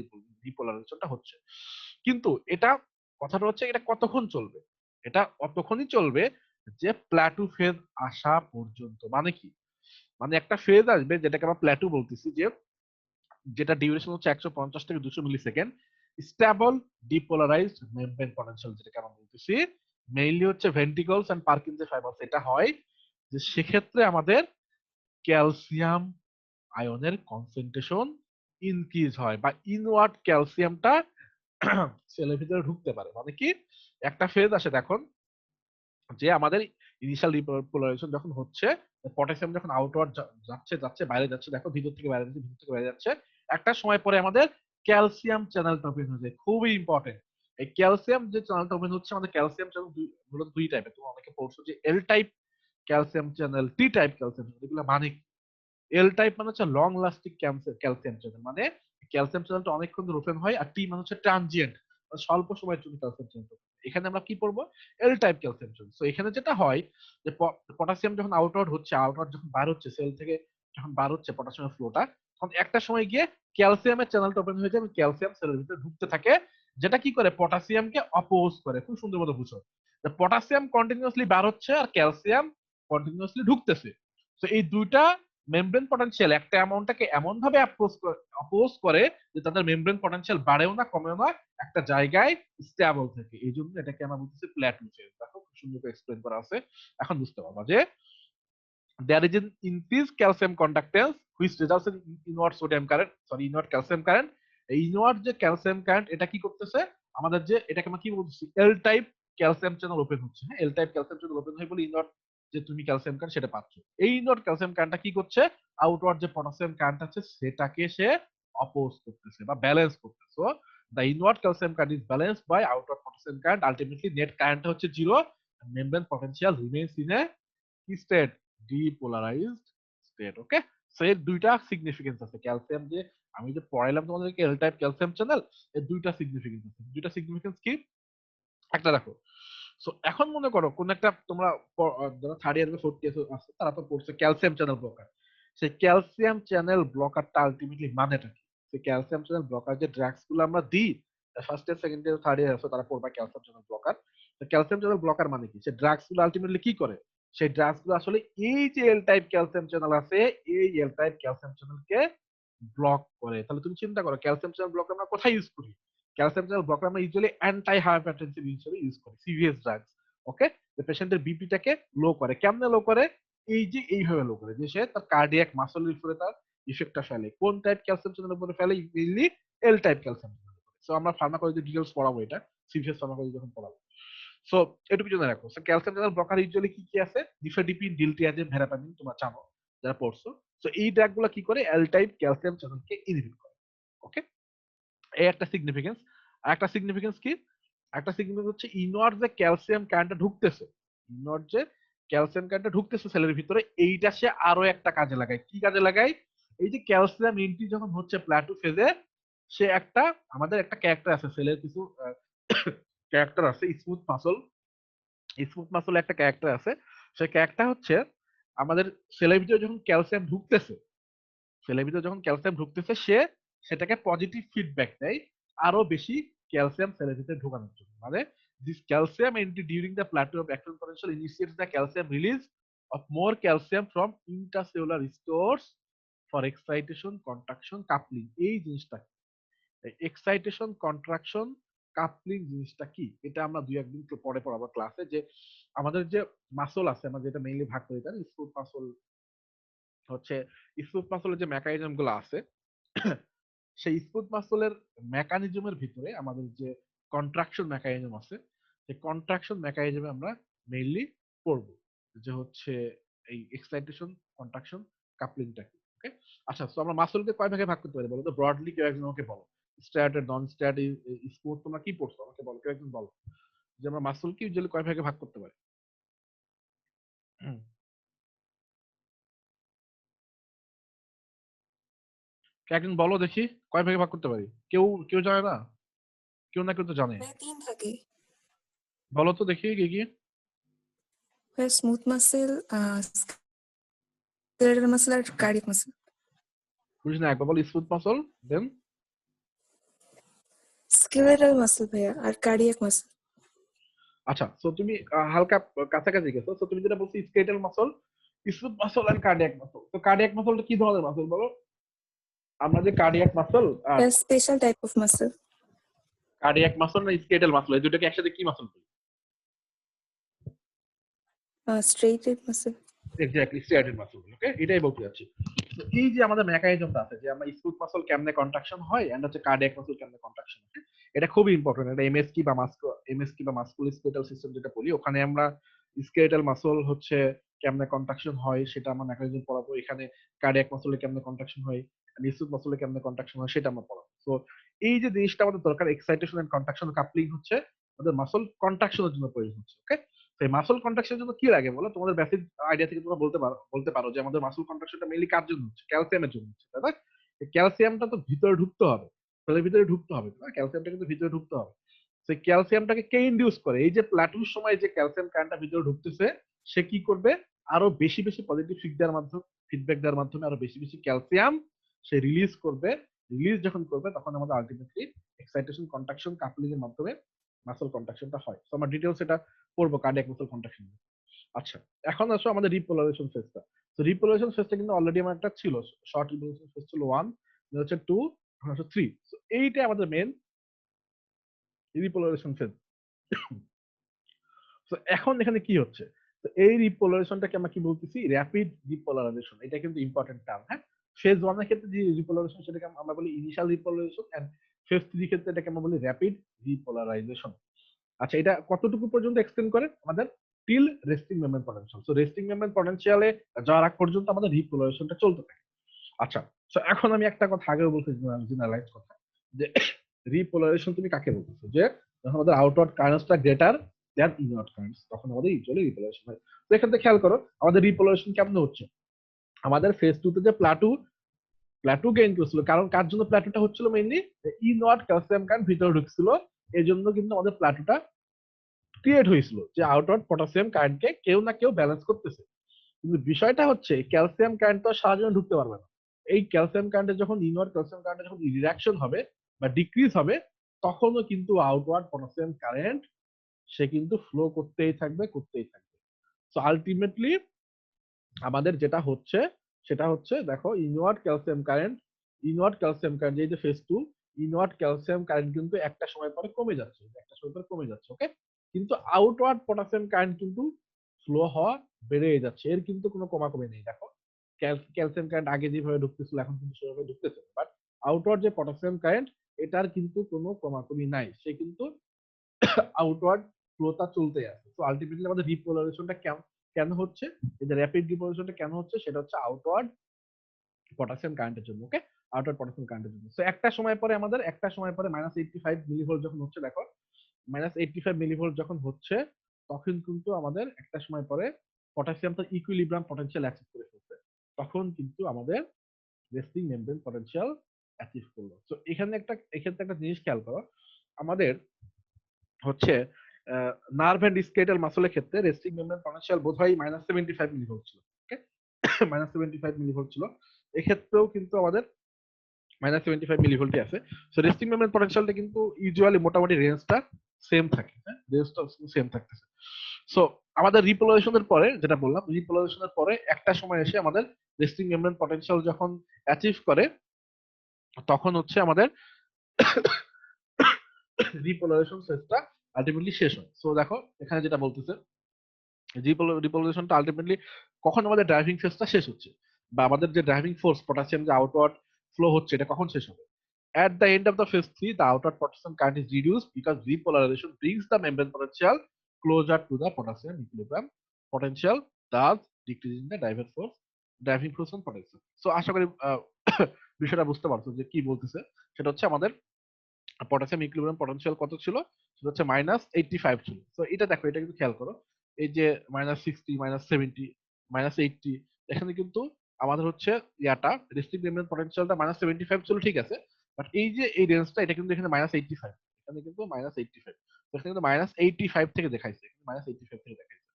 ডিপোলারাইজেশনটা হচ্ছে। কিন্তু এটা, কথাটা হচ্ছে এটা কতক্ষণ চলবে? এটা অতক্ষণই চলবে যে প্ল্যাটু ফেজ আসা পর্যন্ত। মানে কি? মানে একটা ফেজ আসবে যেটাকে আমরা প্ল্যাটু বলতেছি, যে যেটা ডিউরেশন হচ্ছে 150 থেকে 200 মিলি সেকেন্ড, স্টেবল ডিপোলারাইজড মেমব্রেন পটেনশিয়াল যেটাকে আমরা বলতেছি, মেইনলি হচ্ছে ভেন্ট্রিকলস এন্ড পার্কিনসে ফাইবারস। এটা হয় যে সেক্ষেত্রে আমাদের ক্যালসিয়াম আয়নের কনসেন্ট্রেশন ইনক্রিজ হয় বা ইনওয়ার্ড ক্যালসিয়ামটা সেলের ভিতরে ঢুকতে পারে। মানে কি, একটা ফেজ আসে দেখুন, যে আমাদের ইনিশিয়াল ডিপোলারাইজেশন যখন হচ্ছে, পটাশিয়াম যখন আউটওয়ার্ড যাচ্ছে যাচ্ছে বাইরে যাচ্ছে, দেখো ভিতর থেকে বাইরে যাচ্ছে, ভিতর থেকে বাইরে যাচ্ছে, একটা সময় পরে আমাদের ক্যালসিয়াম চ্যানেলটা ওপেন হয়ে যায়। খুবই ইম্পর্টেন্ট, এই ক্যালসিয়াম যে চ্যানেলটা ওপেন হচ্ছে, আমাদের ক্যালসিয়াম চ্যানেল মূলত দুই টাইপের, তুমি অনেকে পড়ছো যে এল টাইপ ক্যালসিয়াম চ্যানেল, টি টাইপ ক্যালসিয়াম চ্যানেল। এগুলো মানে এল টাইপ মানে হচ্ছে লং লাস্টিং ক্যালসিয়াম চ্যানেল, মানে ক্যালসিয়াম চ্যানেলটা অনেকক্ষণ ধরে ওপেন হয়। আর টি মানে হচ্ছে ট্রানজিয়েন্ট, স্বল্প সময়ের জন্য ক্যালসিয়াম চ্যানেল। এখানে আমরা কি পড়বো, এল টাইপ ক্যালসিয়াম চ্যানেল। তো এখানে যেটা হয় যে পটাশিয়াম যখন আউটওয়ার্ড হচ্ছে, আউটওয়ার্ড যখন বার হচ্ছে সেল থেকে, যখন বার হচ্ছে পটাশিয়ামের ফ্লোটা, তখন একটা সময় গিয়ে ক্যালসিয়ামের চ্যানেলটা ওপেন হয়ে যায় এবং ক্যালসিয়াম সেলের ভিতরে ঢুকতে থাকে, যেটা কি করে পটাশিয়ামকে অপোজ করে। খুব সুন্দর মতো বুঝো, পটাশিয়াম কন্টিনিউয়াসলি বার হচ্ছে আর ক্যালসিয়াম কন্টিনিউয়াসলি ঢুকতেছে। তো এই দুইটা মেমব্রেন পটেনশিয়াল একটা অ্যামাউন্টটাকে এমন ভাবে অপোজ করে যে তাদের মেমব্রেন পটেনশিয়াল বাড়েও না কমেও না, একটা জায়গায় স্টেবল থাকে। এই জন্য এটাকে আমরা বলতেছি প্ল্যাটু ফেজ। দেখো খুব সুন্দর করে এক্সপ্লেন করা আছে, এখন বুঝতে পারবা যে there is an increased calcium conductance which results in inward sodium current, sorry, inward calcium current। এই ইনওয়ার্ড যে ক্যালসিয়াম কারেন্ট এটা কি করতেছে, আমাদের যে এটাকে আমরা কি বলতেছি, L type calcium channel open হচ্ছে। হ্যাঁ, L type calcium channel open হয় বলে ইনওয়ার্ড যে তুমি ক্যালসিয়াম কারেন্ট সেটা পাচ্ছ। এই ইনওয়ার্ড ক্যালসিয়াম কারেন্টটা কি করছে, আউটওয়ার্ড যে পটাশিয়াম কারেন্ট আছে সেটাকে সে অপোজ করতেছে বা ব্যালেন্স করতেছে। So the inward calcium current is balanced by outward potassium current, ultimately net current হচ্ছে zero, membrane potential remains in a কি state, depolarized state. Okay, so এর দুইটা সিগনিফিকেন্স আছে। ক্যালসিয়াম যে আমি যে পড়াইলাম তোমাদেরকে এল টাইপ ক্যালসিয়াম চ্যানেল, এর দুইটা সিগনিফিকেন্স আছে। দুইটা সিগনিফিকেন্স কি, একটা দেখো। সো এখন মনে করো কোন একটা তোমরা যারা থার্ড ইয়ার বা ফোর্থ ইয়ার আছে তারা তো পড়ছে ক্যালসিয়াম চ্যানেল ব্লকার। সেই ক্যালসিয়াম চ্যানেল ব্লকারটা আলটিমেটলি মানেটা কি? সেই ক্যালসিয়াম চ্যানেল ব্লকার যে ড্রাগস গুলো আমরা দিই, first year second year third year আছে তারা পড়বা calcium channel blocker. Calcium channel blocker মানে কি, সেই ড্রাগস গুলো আলটিমেটলি কি করে, সেই ড্রাগস গুলো আসলে এই যে এল টাইপ ক্যালসিয়াম চ্যানেল আছে, এই এল টাইপ ক্যালসিয়াম চ্যানেলকে ব্লক করে। তাহলে তুমি চিন্তা করো ক্যালসিয়াম চ্যানেল ব্লক আমরা কোথায় ইউজ করি, ক্যালসিয়াম চ্যানেল ব্লকার আমরা ইউজুয়ালি অ্যান্টি হাইপারটেনসিভ হিসেবে ইউজ করি, সিভিএস ড্রাগস। ওকে, যে পেশেন্টের বিপিটাকে লো করে। কেমনে লো করে, এই যে এইভাবে লো করে যে সে তার কার্ডিয়াক মাসলের উপরে তার ইফেক্টটা ফেলে। কোন টাইপ ক্যালসিয়াম চ্যানেলের উপরে ফেলে, mainly L type calcium channel. So আমরা ফার্মাকোলজি ডিটেইলস পড়াবো, এটা সিভিএস ফার্মাকোলজি যখন পড়াবো। সো এটুকু জেনে রাখো, so calcium channel blocker usually কি কি আছে, নিফেডিপিন, ডিলটিয়াজিন, ভেরাপামিন, তোমরা জানো যারা পড়ছো। সো এই ড্রাগ গুলো কি করে, এল টাইপ ক্যালসিয়াম চ্যানেলকে ইনহিবিট করে। ওকে, এই একটা সিগনিফিকেন্স। আর একটা সিগনিফিকেন্স কি, একটা সিগনিফিকেন্স হচ্ছে ইনওয়ার্ড যে ক্যালসিয়াম কারেন্টটা ঢুকতেছে, ইনওয়ার্ড যে ক্যালসিয়াম কারেন্টটা ঢুকতেছে সেলের ভিতরে, এইটা সে আরো একটা কাজে লাগায়। কি কাজে লাগায়, এই যে ক্যালসিয়াম এন্ট্রি যখন হচ্ছে প্লাটু ফেজে, সে একটা, আমাদের একটা ক্যারেক্টার আছে সেলের কিছু ক্যারেক্টার আছে, স্মুথ মাসল, স্মুথ মাসল একটা ক্যারেক্টার আছে। সেই ক্যারেক্টার হচ্ছে আমাদের সেলের ভিতরে যখন ক্যালসিয়াম ঢুকতেছে, সেলের ভিতরে যখন ক্যালসিয়াম ঢুকতেছে সে সেটাকে পজিটিভ ফিডব্যাক দেয় আরো বেশি ক্যালসিয়াম সেলের ভিতরে ঢোকানোর জন্য। মানে this calcium entry during the plateau of action potential initiates the calcium release of more calcium from intercellular stores for excitation, contraction, coupling. এই জিনিসটা এক্সাইটেশন, কন্ট্রাকশন, কাপলিং জিনিসটা কি, এটা আমরা দুই একদিন পরে পড়াবো ক্লাসে। যে আমাদের যে মাসল আছে, আমরা যেটা মেইনলি ভাগ করি, তাই স্মুথ মাসল হচ্ছে, স্মুথ মাসলের যে মেকানিজম গুলো আছে সেই স্মুথ মাসলের মেকানিজমের ভিতরে আমাদের যে কন্ট্রাকশন মেকানিজম আছে, সেই কন্ট্রাকশন মেকানিজমে আমরা মেইনলি পড়বো, যে হচ্ছে এই এক্সাইটেশন, কন্ট্রাকশন, কাপলিংটা কি। ওকে, আচ্ছা, তো আমরা মাসলকে কয় ভাগে ভাগ করতে পারি বলো তো, ব্রডলি কেউ একজন আমাকে বলো। স্ট্যাটেড, নন স্ট্যাটিক, স্মুথ, তোমরা কি পড়ছো আমাকে বলো, কেউ একজন বলো যে আমরা মাসলকে ইউজুয়ালি কয় ভাগে ভাগ করতে পারি। কে একজন বলো দেখি, কয় ভাগে ভাগ করতে পারি? কেউ কেউ জানে না? কেউ না কেউ তো জানে। ভাইয়া 3 থাকে। বলো তো দেখি কি কি। ভাইয়া স্মুথ মাসল, স্কেলেটাল মাসল আর কার্ডিয়াক মাসল। বুঝি না, একবার বলো। স্মুথ মাসল, দেন স্কেলেটাল মাসল ভাইয়া আর কার্ডিয়াক মাসল। আচ্ছা, সো তুমি হালকা কাছাকাছি গেছো। সো তুমি যেটা বলছো স্কেলেটাল মাসল, স্মুথ মাসল আর কার্ডিয়াক মাসল। তো কার্ডিয়াক মাসলটা কি ধরনের মাসল বলো? আমরা যে কার্ডিয়াক মাসল আর ভাইয়া special type of muscle. Cardiac muscle না স্কেলেটাল মাসল, এই দুটোকে একসাথে কি মাসল বলি? Striated muscle. Exactly, striated muscle. Okay, এটাই বলতে যাচ্ছি। তো এই যে আমাদের মেকানিজমটা আছে, যে আমরা স্মুথ মাসল কেমনে কন্ট্রাকশন হয় এন্ড হচ্ছে কার্ডিয়াক মাসল কেমনে কন্ট্রাকশন হয়, এটা খুবই ইম্পর্টেন্ট। এটা এমএসকি বা মাস্কুলোস্কেলেটাল সিস্টেম যেটা বলি, ওখানে আমরা স্কেলেটাল মাসল হচ্ছে কেমনে কন্ট্রাকশন হয় সেটা আমরা মেকানিজম পড়াবো। এখানে কার্ডিয়াক মাসলে কেমনে কন্ট্রাকশন হয়, স্মুথ মাসলে কেমনে কন্ট্রাকশন হয় সেটা আমরা পড়াবো। তো এই যে জিনিসটা আমাদের দরকার, এক্সাইটেশন এন্ড কন্ট্রাকশন কাপলিং হচ্ছে আমাদের মাসল কন্ট্রাকশনের জন্য প্রয়োজন হচ্ছে। ওকে, তো এই মাসল কন্ট্রাকশনের জন্য কি লাগে বলো? তোমাদের বেসিক আইডিয়া থেকে তোমরা বলতে পারো যে আমাদের মাসল কন্ট্রাকশনটা মেইনলি কার জন্য হচ্ছে? ক্যালসিয়ামের জন্য হচ্ছে, তাই না? ক্যালসিয়ামটা তো ভিতরে ঢুকতে হবে, শরীরের ভিতরে ঢুকতে হবে না, ক্যালসিয়ামটা কিন্তু ভিতরে ঢুকতে হবে। সেই ক্যালসিয়ামটাকে কে ইনডিউস করে? এই যে প্লাটুর সময় যে ক্যালসিয়াম কারেন্টটা ভিতরে ঢুকতেছে, সে কি করবে? আরো বেশি বেশি পজিটিভ ফিডব্যাক দেওয়ার মাধ্যমে আরো বেশি বেশি ক্যালসিয়াম সে রিলিজ করবে। রিলিজ যখন করবে তখন আমাদের আলটিমেটলি এক্সাইটেশন, কন্ট্রাকশন, কাপলিং এর মাধ্যমে মাসল কন্ট্রাকশনটা হয়। তো আমরা ডিটেইলস এটা পড়বো কার্ডিয়াক মাসল কন্ট্রাকশন। আচ্ছা, এখন আসো আমাদের রিপোলারাইজেশন ফেজটা। তো রিপোলারাইজেশন ফেজটা কিন্তু অলরেডি আমার একটা ছিল, শর্ট রিপোলারাইজেশন ফেজ ছিল 1, হচ্ছে 2, এখন হচ্ছে 3। তো এইটা আমাদের মেন রিপোলারাইজেশন ফেজ। তো এখন এখানে কি হচ্ছে? তো এই রিপোলারাইজেশনটাকে আমরা কি বলতেছি? Rapid repolarization. এটা কিন্তু ইম্পর্টেন্ট টার্ম, হ্যাঁ। ফেজ 1 এর ক্ষেত্রে যে রিপোলারাইজেশন সেটাকে আমরা বলি ইনিশিয়াল রিপোলারাইজেশন, এন্ড ফেজ 3 এর ক্ষেত্রে এটাকে আমরা বলি র্যাপিড রিপোলারাইজেশন। আচ্ছা, এটা কতটুকু পর্যন্ত এক্সটেন্ড করে? আমাদের till resting membrane potential. So resting membrane পটেনশিয়ালে যাওয়ার আগ পর্যন্ত আমাদের রিপোলারাইজেশনটা চলতে থাকে। আচ্ছা, সো এখন আমি একটা কথা আগেও বলতে, জেনারেলাইজ কথা, যে রিপোলারাইজেশন তুমি কাকে বলতেছো? যে যখন আমাদের আউটওয়ার্ড কারেন্টসটা গ্রেটার দ্যান ইনওয়ার্ড কারেন্টস, তখন আমাদের ইউজুয়ালি রিপোলারাইজেশন হয়। তো এখান থেকে খেয়াল করো আমাদের রিপোলারাইজেশন কেমন হচ্ছে। আমাদের ফেজ 2 তে যে প্লাটু গেইন করছিল, কারণ কার জন্য প্লাটুটা হচ্ছিল? মেইনলি ইনওয়ার্ড ক্যালসিয়াম কারেন্ট ভিতরে ঢুকছিল, এই জন্য কিন্তু আমাদের প্লাটুটা ক্রিয়েট হয়েছিল, যে আউটওয়ার্ড পটাশিয়াম কারেন্টকে কেউ না কেউ ব্যালেন্স করতেছে। কিন্তু বিষয়টা হচ্ছে ক্যালসিয়াম কারেন্ট তো সারা জীবন ঢুকতে পারবে না। এই ক্যালসিয়াম কারেন্টের যখন ইনওয়ার্ড ক্যালসিয়াম কারেন্টের যখন রিডাকশন হবে বা ডিক্রিজ হবে, তখনও কিন্তু আউটওয়ার্ড পটাশিয়াম কারেন্ট সে কিন্তু ফ্লো করতেই থাকবে, করতেই থাকবে। তো আলটিমেটলি আমাদের যেটা হচ্ছে সেটা হচ্ছে, দেখো, ইনওয়ার্ড ক্যালসিয়াম কারেন্ট এই যে ফেজ 2, ইনওয়ার্ড ক্যালসিয়াম কারেন্ট কিন্তু একটা সময় পরে কমে যাচ্ছে, ওকে। কিন্তু আউটওয়ার্ড পটাশিয়াম কারেন্ট কিন্তু ফ্লো হওয়া বেড়ে যাচ্ছে, এর কিন্তু কোনো কমাকমি নেই। দেখো, ক্যালসিয়াম কারেন্ট আগে যেভাবে ঢুকতেছিল এখন কিন্তু সেভাবে ঢুকতেছে, বাট আউটওয়ার্ড যে পটাশিয়াম কারেন্ট, এটার কিন্তু কোনো কমাকমি নাই, সে কিন্তু আউটওয়ার্ড ফ্লোটা চলতে আছে। তো আলটিমেটলি আমাদের রিপোলারাইজেশনটা কেন হচ্ছে, এই যে র্যাপিড রিপোলারাইজেশনটা কেন হচ্ছে, সেটা হচ্ছে আউটওয়ার্ড পটাশিয়াম কারেন্টের জন্য। ওকে, আউটওয়ার্ড পটাশিয়াম কারেন্টের জন্য। তো একটা সময় পরে -85 মিলিভোল্ট যখন হচ্ছে, দেখো, -85 মিলিভোল্ট যখন হচ্ছে, তখন কিন্তু আমাদের একটা সময় পরে পটাশিয়াম তার ইকুইলিব্রিয়াম পটেনশিয়াল অ্যাচিভ করে ফেলছে, তখন কিন্তু আমাদের রেস্টিং মেমব্রেন পটেনশিয়াল অ্যাচিভ করলো। তো এখানে একটা জিনিস খেয়াল করো, আমাদের হচ্ছে নার্ভ এন্ড স্কেলেটাল মাসলের ক্ষেত্রে রেস্টিং মেমব্রেন পটেনশিয়াল বোধহয় -75 মিলিভোল্ট ছিল। ওকে, -75 মিলিভোল্ট ছিল। এক্ষেত্রেও কিন্তু আমাদের -75 মিলিভোল্টই আছে। সো রেস্টিং মেমব্রেন পটেনশিয়ালটা কিন্তু ইউজুয়ালি মোটামুটি রেঞ্জটা সেম থাকে, হ্যাঁ, রেঞ্জটা সেম থাকতেছে। সো আমাদের রিপোলারাইজেশনের পরে যেটা বললাম, রিপোলারাইজেশনের পরে একটা সময় এসে আমাদের রেস্টিং মেমব্রেন পটেনশিয়াল যখন অ্যাচিভ করে, তখন হচ্ছে আমাদের রিপোলারাইজেশন ফেজটা আলটিমেটলি শেষ হয়। সো দেখো এখানে যেটা বলতেছে, রিপোলারাইজেশনটা আলটিমেটলি কখন আমাদের ড্রাইভিং ফেজটা শেষ হচ্ছে, বা আমাদের যে ড্রাইভিং ফোর্স পটাশিয়াম যে আউটওয়ার্ড ফ্লো হচ্ছে, এটা কখন শেষ হবে? At the end of the phase 3, the outward potassium current is reduced because repolarization brings the membrane potential closer to the potassium equilibrium potential, thus decreasing the driving force on potassium. So আশা করি বিষয়টা বুঝতে পারছো যে কি বলতেছে। সেটা হচ্ছে আমাদের পটাশিয়াম ইকুইলিব্রিয়াম পটেনশিয়াল কত ছিল, সেটা হচ্ছে -85 ছিল। তো এটা দেখো, এটা কিন্তু খেয়াল করো, এই যে -60, -70, -80, এখানে কিন্তু আমাদের হচ্ছে ইয়াটা রেস্ট্রিক্ট মেমব্রেন পটেনশিয়ালটা -75 ছিল, ঠিক আছে, বাট এই যে এই রেঞ্জটা এটা কিন্তু এখানে -85, এখানে কিন্তু -85, তো এখানে কিন্তু -85 থেকে দেখাইছে, -85 থেকে দেখাইছে।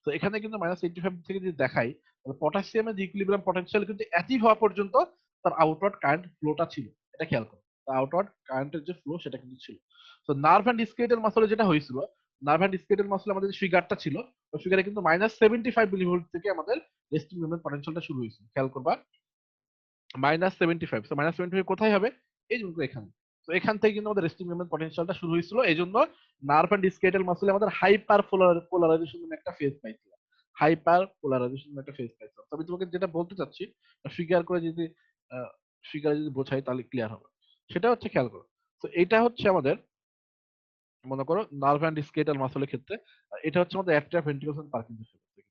তো এখানে কিন্তু -85 থেকে যদি দেখাই, তাহলে পটাশিয়ামের ইকুইলিব্রিয়াম পটেনশিয়াল কিন্তু অ্যাচিভ হওয়া পর্যন্ত তার আউটওয়ার্ড কারেন্ট ফ্লোটা ছিল, এটা খেয়াল করো, তার আউটওয়ার্ড কারেন্টের যে ফ্লো সেটা কিন্তু ছিল। তো নার্ভ অ্যান্ড স্কেলেটাল মাসলে যেটা হয়েছিল, নার্ভ অ্যান্ড স্কেলেটাল মাসলে আমাদের যে ফিগারটা ছিল, ওই ফিগারে কিন্তু -75 মিলিভোল্ট থেকে আমাদের রেস্টিং মুভমেন্ট পটেনশিয়ালটা শুরু হয়েছিল, খেয়াল করবা, -75। তো -75 কোথায় হবে, এই জন্য এখানে। তো এখান থেকে কিন্তু আমাদের রেস্টিং মুভমেন্ট পটেনশিয়ালটা শুরু হয়েছিল, এই জন্য নার্ভ অ্যান্ড স্কেলেটাল মাসলে আমাদের হাইপার পোলারাইজেশন নামে একটা ফেজ পাইছিল, হাইপার পোলারাইজেশন নামে একটা ফেজ পাইছিল। তবে তোমাকে যেটা বলতে চাচ্ছি, ফিগার করে যদি ফিগারে যদি বোঝাই তাহলে ক্লিয়ার হবে, সেটা হচ্ছে খেয়াল করো। তো এটা হচ্ছে আমাদের, মনে করো নার্ভ অ্যান্ড স্কেলেটাল মাসলের ক্ষেত্রে, আর এটা হচ্ছে আমাদের অ্যাট্রিয়া ভেন্ট্রিকুলাস এন্ড পার্কিনসন্স ক্ষেত্রে।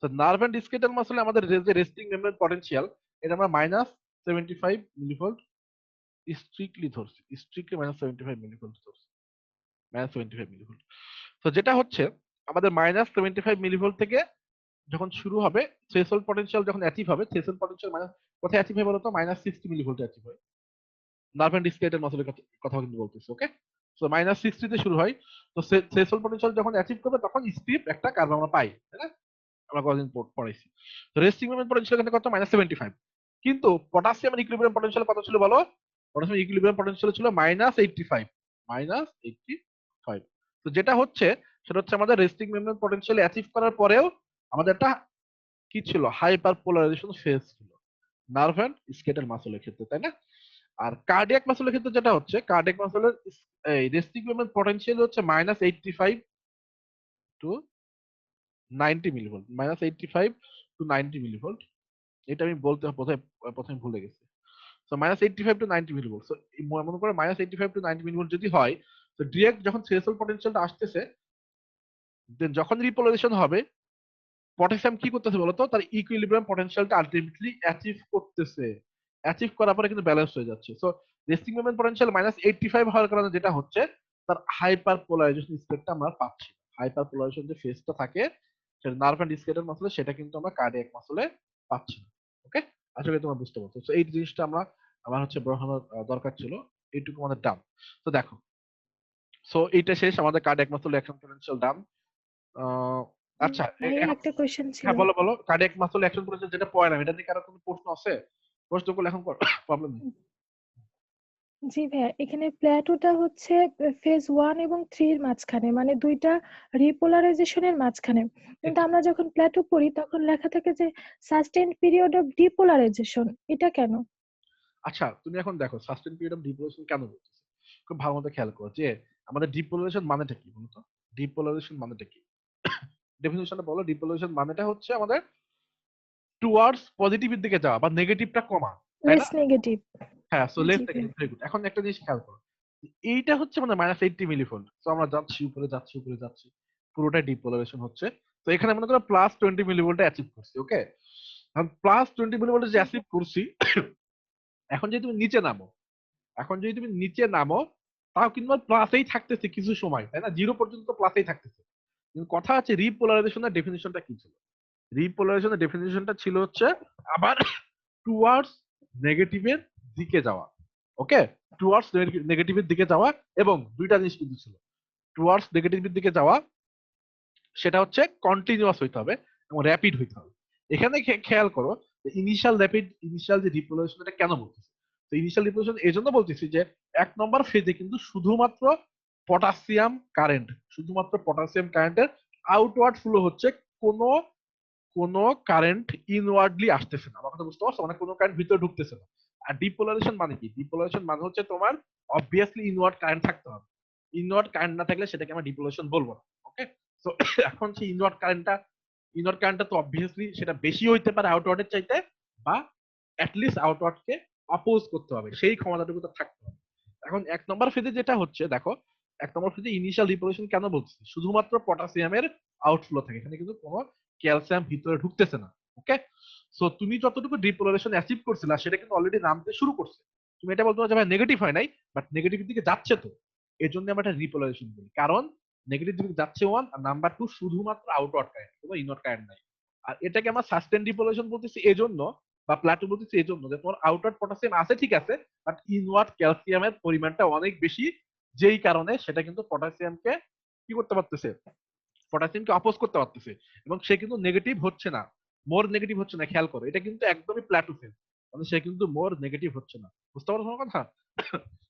তো নার্ভ অ্যান্ড স্কেলেটাল মাসলে আমাদের যে রেস্টিং মেমব্রেন পটেনশিয়াল, এটা আমরা -75 মিলিভোল্ট স্ট্রিক্টলি ধরছি, স্ট্রিক্টলি -75 মিলিভোল্ট ধরছি, -75 মিলিভোল্ট। তো যেটা হচ্ছে আমাদের -75 মিলিভোল্ট থেকে যখন শুরু হবে, থ্রেশহোল্ড পটেনশিয়াল যখন অ্যাচিভ হবে, থ্রেশহোল্ড পটেনশিয়াল কোথায় অ্যাচিভ হয় বলতো, -60 মিলিভোল্টে অ্যাচিভ হয়, নার্ভ অ্যান্ড স্কেলেটাল মাসলের কথা কিন্তু বলতেছি, ওকে। সো -60 তে শুরু হয়। তো থ্রেশহোল্ড পটেনশিয়াল যখন অ্যাচিভ করবে তখন স্টিপ একটা কার্ভ আমরা পাই, তাই না, আমরা কতদিন পড়াইছি। তো রেস্টিং মুভমেন্ট পটেনশিয়াল এখানে কত, -75। কিন্তু পটাশিয়ামের ইকুইলিব্রিয়াম পটেনশিয়াল কত ছিল বলো, পটাশিয়াম ইকুইলিব্রিয়াম পটেনশিয়াল ছিল -85, -85। তো যেটা হচ্ছে সেটা হচ্ছে আমাদের রেস্টিং মেমব্রেন পটেনশিয়াল অ্যাচিভ করার পরেও আমাদের একটা কি ছিল, হাইপার পোলারাইজেশন ফেজ ছিল নার্ভ অ্যান্ড স্কেলেটাল মাসলের ক্ষেত্রে, তাই না। আর কার্ডিয়াক মাসলের ক্ষেত্রে যেটা হচ্ছে, কার্ডিয়াক মাসলের এই রেস্টিং মেমব্রেন পটেনশিয়াল হচ্ছে -85 টু 90 মিলিভোল্ট, -85 টু 90 মিলিভোল্ট। এটা আমি বলতে প্রথমে ভুলে গেছি। So -85 two 90 millivolt. সো মনে করো -85 টু 90 মিলিভোল্ট যদি হয়, তো ডিরেক্ট যখন থ্রেশহোল্ড পটেনশিয়ালটা আসতেছে, দেন যখন রিপোলারাইজেশন হবে, পটাশিয়াম কি করতেছে বলতো, তার ইকুইলিব্রিয়াম পটেনশিয়ালটা আলটিমেটলি অ্যাচিভ করতেছে, অ্যাচিভ করার পরে কিন্তু ব্যালেন্স হয়ে যাচ্ছে। সো রেস্টিং মুভমেন্ট পটেনশিয়াল -85 হওয়ার কারণে যেটা হচ্ছে, তার হাইপার পোলারাইজেশন স্টেটটা আমরা পাচ্ছি, হাইপার পোলারাইজেশন যে ফেজটা থাকে সেটা নার্ভ অ্যান্ড স্কেলেটাল মাসলে, সেটা কিন্তু আমরা কার্ডিয়াক মাসলে পাচ্ছি না, ওকে। আশা করি তোমরা বুঝতে পারছো। সো এই জিনিসটা আমার হচ্ছে বোঝানোর দরকার ছিল, এইটুকু আমাদের ডান। তো দেখো, সো এইটা শেষ, আমাদের কার্ডিয়াক মাসল অ্যাকশন পটেনশিয়াল ডান। আচ্ছা, ভাইয়া এখন একটা কোয়েশ্চেন ছিল। হ্যাঁ বলো বলো, কার্ডিয়াক মাসল অ্যাকশন পটেনশিয়াল যেটা পড়লাম, এটা নিয়ে কারো কোনো প্রশ্ন আছে, প্রশ্ন করলে এখন প্রবলেম নেই। জি ভাইয়া, এখানে প্ল্যাটোটা হচ্ছে ফেজ 1 এবং 3 এর মাঝখানে, মানে দুইটা রিপোলারাইজেশনের মাঝখানে। কিন্তু আমরা যখন প্ল্যাটো পড়ি তখন লেখা থাকে যে সাস্টেইনড পিরিয়ড অফ ডিপোলারাইজেশন, এটা কেন? আচ্ছা, তুমি এখন দেখো সাস্টেইন পিরিয়ড অফ ডিপোলারাইজেশন কেন বলতেছে, খুব ভালো মতো খেয়াল করো যে আমাদের ডিপোলারাইজেশন মানেটা কি বলতো, ডিপোলারাইজেশন মানেটা কি, ডেফিনিশনটা বলো। ডিপোলারাইজেশন মানেটা হচ্ছে আমাদের টুয়ার্ডস পজিটিভের দিকে যাওয়া বা নেগেটিভটা কমা, তাই না। Less negative. হ্যাঁ, সো লেস জি ভাইয়া। Negative, very good. এখন একটা জিনিস খেয়াল করো, এইটা হচ্ছে মানে -80 মিলিভোল্ট। সো আমরা যাচ্ছি উপরে, যাচ্ছি উপরে, যাচ্ছি, পুরোটাই ডিপোলারাইজেশন হচ্ছে। তো এখানে মনে করো +20 মিলিভোল্টে অ্যাচিভ করছি, ওকে। এখন +20 মিলিভোল্টে যে অ্যাচিভ করছি, এখন যদি তুমি নিচে নামো, এখন যদি তুমি নিচে নামো, তাও কিন্তু প্লাসেই থাকতেছে কিছু সময়, তাই না, 0 পর্যন্ত প্লাসেই থাকতেছে। কিন্তু কথা হচ্ছে রিপোলারাইজেশনের ডেফিনিশনটা কি ছিল, রিপোলারাইজেশনের ডেফিনিশনটা ছিল হচ্ছে আবার টুয়ার্ডস নেগেটিভের দিকে যাওয়া, ওকে, টুয়ার্ডস নেগেটিভের দিকে যাওয়া, এবং দুইটা জিনিস কিন্তু ছিল, টুয়ার্ডস নেগেটিভের দিকে যাওয়া সেটা হচ্ছে কন্টিনিউয়াস হইতে হবে এবং র্যাপিড হইতে হবে। এখানে খেয়াল করো যে ইনিশিয়াল যে রিপোলারাইজেশন, এটা কেন বলতেছি, তো ইনিশিয়াল রিপোলারাইজেশন এই জন্য বলতেছি যে 1 নম্বর ফেজে কিন্তু শুধুমাত্র শুধুমাত্র পটাশিয়াম কারেন্টের আউটওয়ার্ড ফ্লো হচ্ছে, কোনো কোনো কারেন্ট ইনওয়ার্ডলি আসতেছে না, আমার কথা বুঝতে পারছো, মানে কোনো কারেন্ট ভিতরে ঢুকতেছে না। আর ডিপোলারাইজেশন মানে কি, ডিপোলারাইজেশন মানে হচ্ছে তোমার অবভিয়াসলি ইনওয়ার্ড কারেন্ট থাকতে হবে, ইনওয়ার্ড কারেন্ট না থাকলে সেটাকে আমরা ডিপোলারাইজেশন বলবো না, ওকে। তো এখন সেই ইনওয়ার্ড কারেন্টটা তো অবভিয়াসলি সেটা বেশি হইতে পারে আউটওয়ার্ডের চাইতে, বা অ্যাটলিস্ট আউটওয়ার্ডকে অপোজ করতে হবে, সেই ক্ষমতাটুকু তার থাকতে হবে। এখন 1 নম্বর ফেজে যেটা হচ্ছে দেখো, 1 নম্বর ফেজে ইনিশিয়াল রিপোলিউশন কেন বলছি, শুধুমাত্র পটাশিয়ামের আউটফ্লো থাকে, এখানে কিন্তু কোনো ক্যালসিয়াম ভিতরে ঢুকতেছে না। ওকে, সো তুমি যতটুকু ডিপোলারেশন অ্যাচিভ করছিলা সেটা কিন্তু অলরেডি নামতে শুরু করছে। তুমি এটা বলতে পারো যে ভাই নেগেটিভ হয় নাই, বাট নেগেটিভ দিকে যাচ্ছে তো, এই জন্য আমরা এটা রিপোলারেশন বলি, কারণ নেগেটিভ দিকে যাচ্ছে 1, আর নাম্বার 2 শুধুমাত্র আউটওয়ার্ড কারেন্ট, কোনো ইনওয়ার্ড কারেন্ট নাই। আর এটাকে আমরা সাস্টেন ডিপোলারেশন বলতেছি এজন্য, বা প্লাটো বলতেছি এজন্য যে তোমার আউটওয়ার্ড পটাশিয়াম আছে ঠিক আছে, বাট ইনওয়ার্ড ক্যালসিয়ামের পরিমাণটা অনেক বেশি, যেই কারণে সেটা কিন্তু পটাশিয়ামকে কি করতে পারতেছে, পটাশিয়ামকে অপোজ করতে পারতেছে, এবং সে কিন্তু নেগেটিভ হচ্ছে না, মোর নেগেটিভ হচ্ছে না। খেয়াল করো, এটা কিন্তু একদমই প্ল্যাটো ফেজ, মানে সে কিন্তু মোর নেগেটিভ হচ্ছে না। বুঝতে পারছো আমার কথা?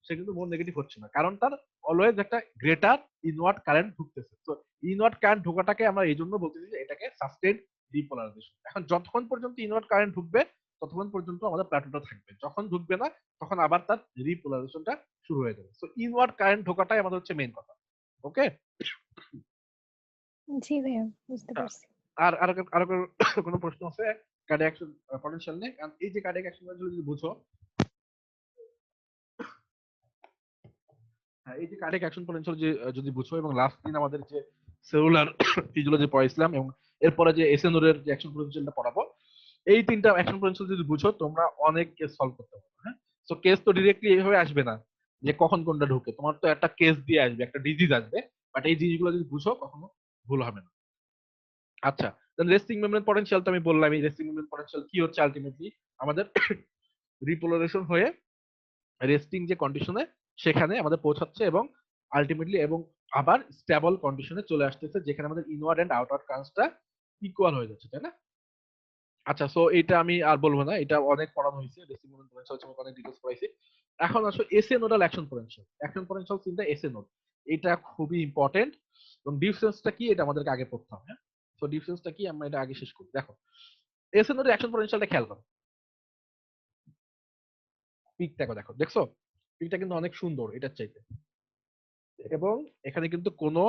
সে কিন্তু মোর নেগেটিভ হচ্ছে না, কারণ তার অলওয়েজ একটা গ্রেটার ইনওয়ার্ড কারেন্ট ঢুকতেছে। তো ইনওয়ার্ড কারেন্ট ঢোকাটাকে আমরা এই জন্য বলতেছি যে এটাকে সাস্টেইন ডিপোলারাইজেশন। এখন যতক্ষণ পর্যন্ত ইনওয়ার্ড কারেন্ট ঢুকবে ততক্ষণ পর্যন্ত আমাদের প্ল্যাটোটা থাকবে, যখন ঢুকবে না তখন আবার তার রিপোলারাইজেশনটা শুরু হয়ে যাবে। সো ইনওয়ার্ড কারেন্ট ঢোকাটাই আমাদের হচ্ছে মেইন কথা। ওকে, জি ভাইয়া, বুঝতে পারছি। আর আর আর কোনো প্রশ্ন আছে কার্ডিয়াক অ্যাকশন পটেনশিয়াল নিয়ে? কারণ এই যে কার্ডিয়াক অ্যাকশন যদি বুঝো, হ্যাঁ, এই যে কার্ডিয়াক অ্যাকশন পটেনশিয়াল যে যদি বুঝো, এবং লাস্ট দিন আমাদের যে সেলুলার ফিজিওলজি পড়াইছিলাম, এবং এরপরে যে এসএনওর এর যে অ্যাকশন পটেনশিয়ালটা পড়াবো, এই তিনটা অ্যাকশন পটেনশিয়াল যদি বুঝো তোমরা অনেক কেস সলভ করতে পারবে। হ্যাঁ, তো কেস তো ডিরেক্টলি এইভাবে আসবে না যে কখন কোনটা ঢুকে, তোমার তো একটা কেস দিয়ে আসবে, একটা ডিজিজ আসবে, বাট এই জিনিসগুলো যদি বুঝো কখনো ভুল হবে না। আচ্ছা, রেস্টিং মেমব্রেন পটেনশিয়াল তো আমি বললাম, এই রেস্টিং মেমব্রেন পটেনশিয়াল কি হচ্ছে, আলটিমেটলি আমাদের রিপোলারেশন হয়ে রেস্টিং যে কন্ডিশনে সেখানে আমাদের পৌঁছাচ্ছে, এবং আলটিমেটলি এবং আবার স্টেবল কন্ডিশনে চলে আসতেছে, যেখানে আমাদের ইনওয়ার্ড এন্ড আউটওয়ার্ড কারেন্টটা ইকুয়াল হয়ে যাচ্ছে, তাই না? আচ্ছা, সো এটা আমি আর বলবো না, এটা অনেক পড়ানো হয়েছে, রেস্টিং মেমব্রেন পটেনশিয়াল সম্পর্কে অনেক ডিটেইলস পড়াইছি। এখন আসো SA nodal action potential. Action potential চিন্তা এসএ নোড, এটা খুবই ইম্পর্টেন্ট, এবং ডিফারেন্সটা কি এটা আমাদেরকে আগে পড়তে হবে। হ্যাঁ, তো ডিফারেন্সটা কি আমরা এটা আগে শেষ করি। দেখো, এসএ নোডের অ্যাকশন পটেনশিয়ালটা খেয়াল করো, পিকটা দেখো, দেখছো পিকটা কিন্তু অনেক সুন্দর এটার চাইতে, এবং এখানে কিন্তু কোনো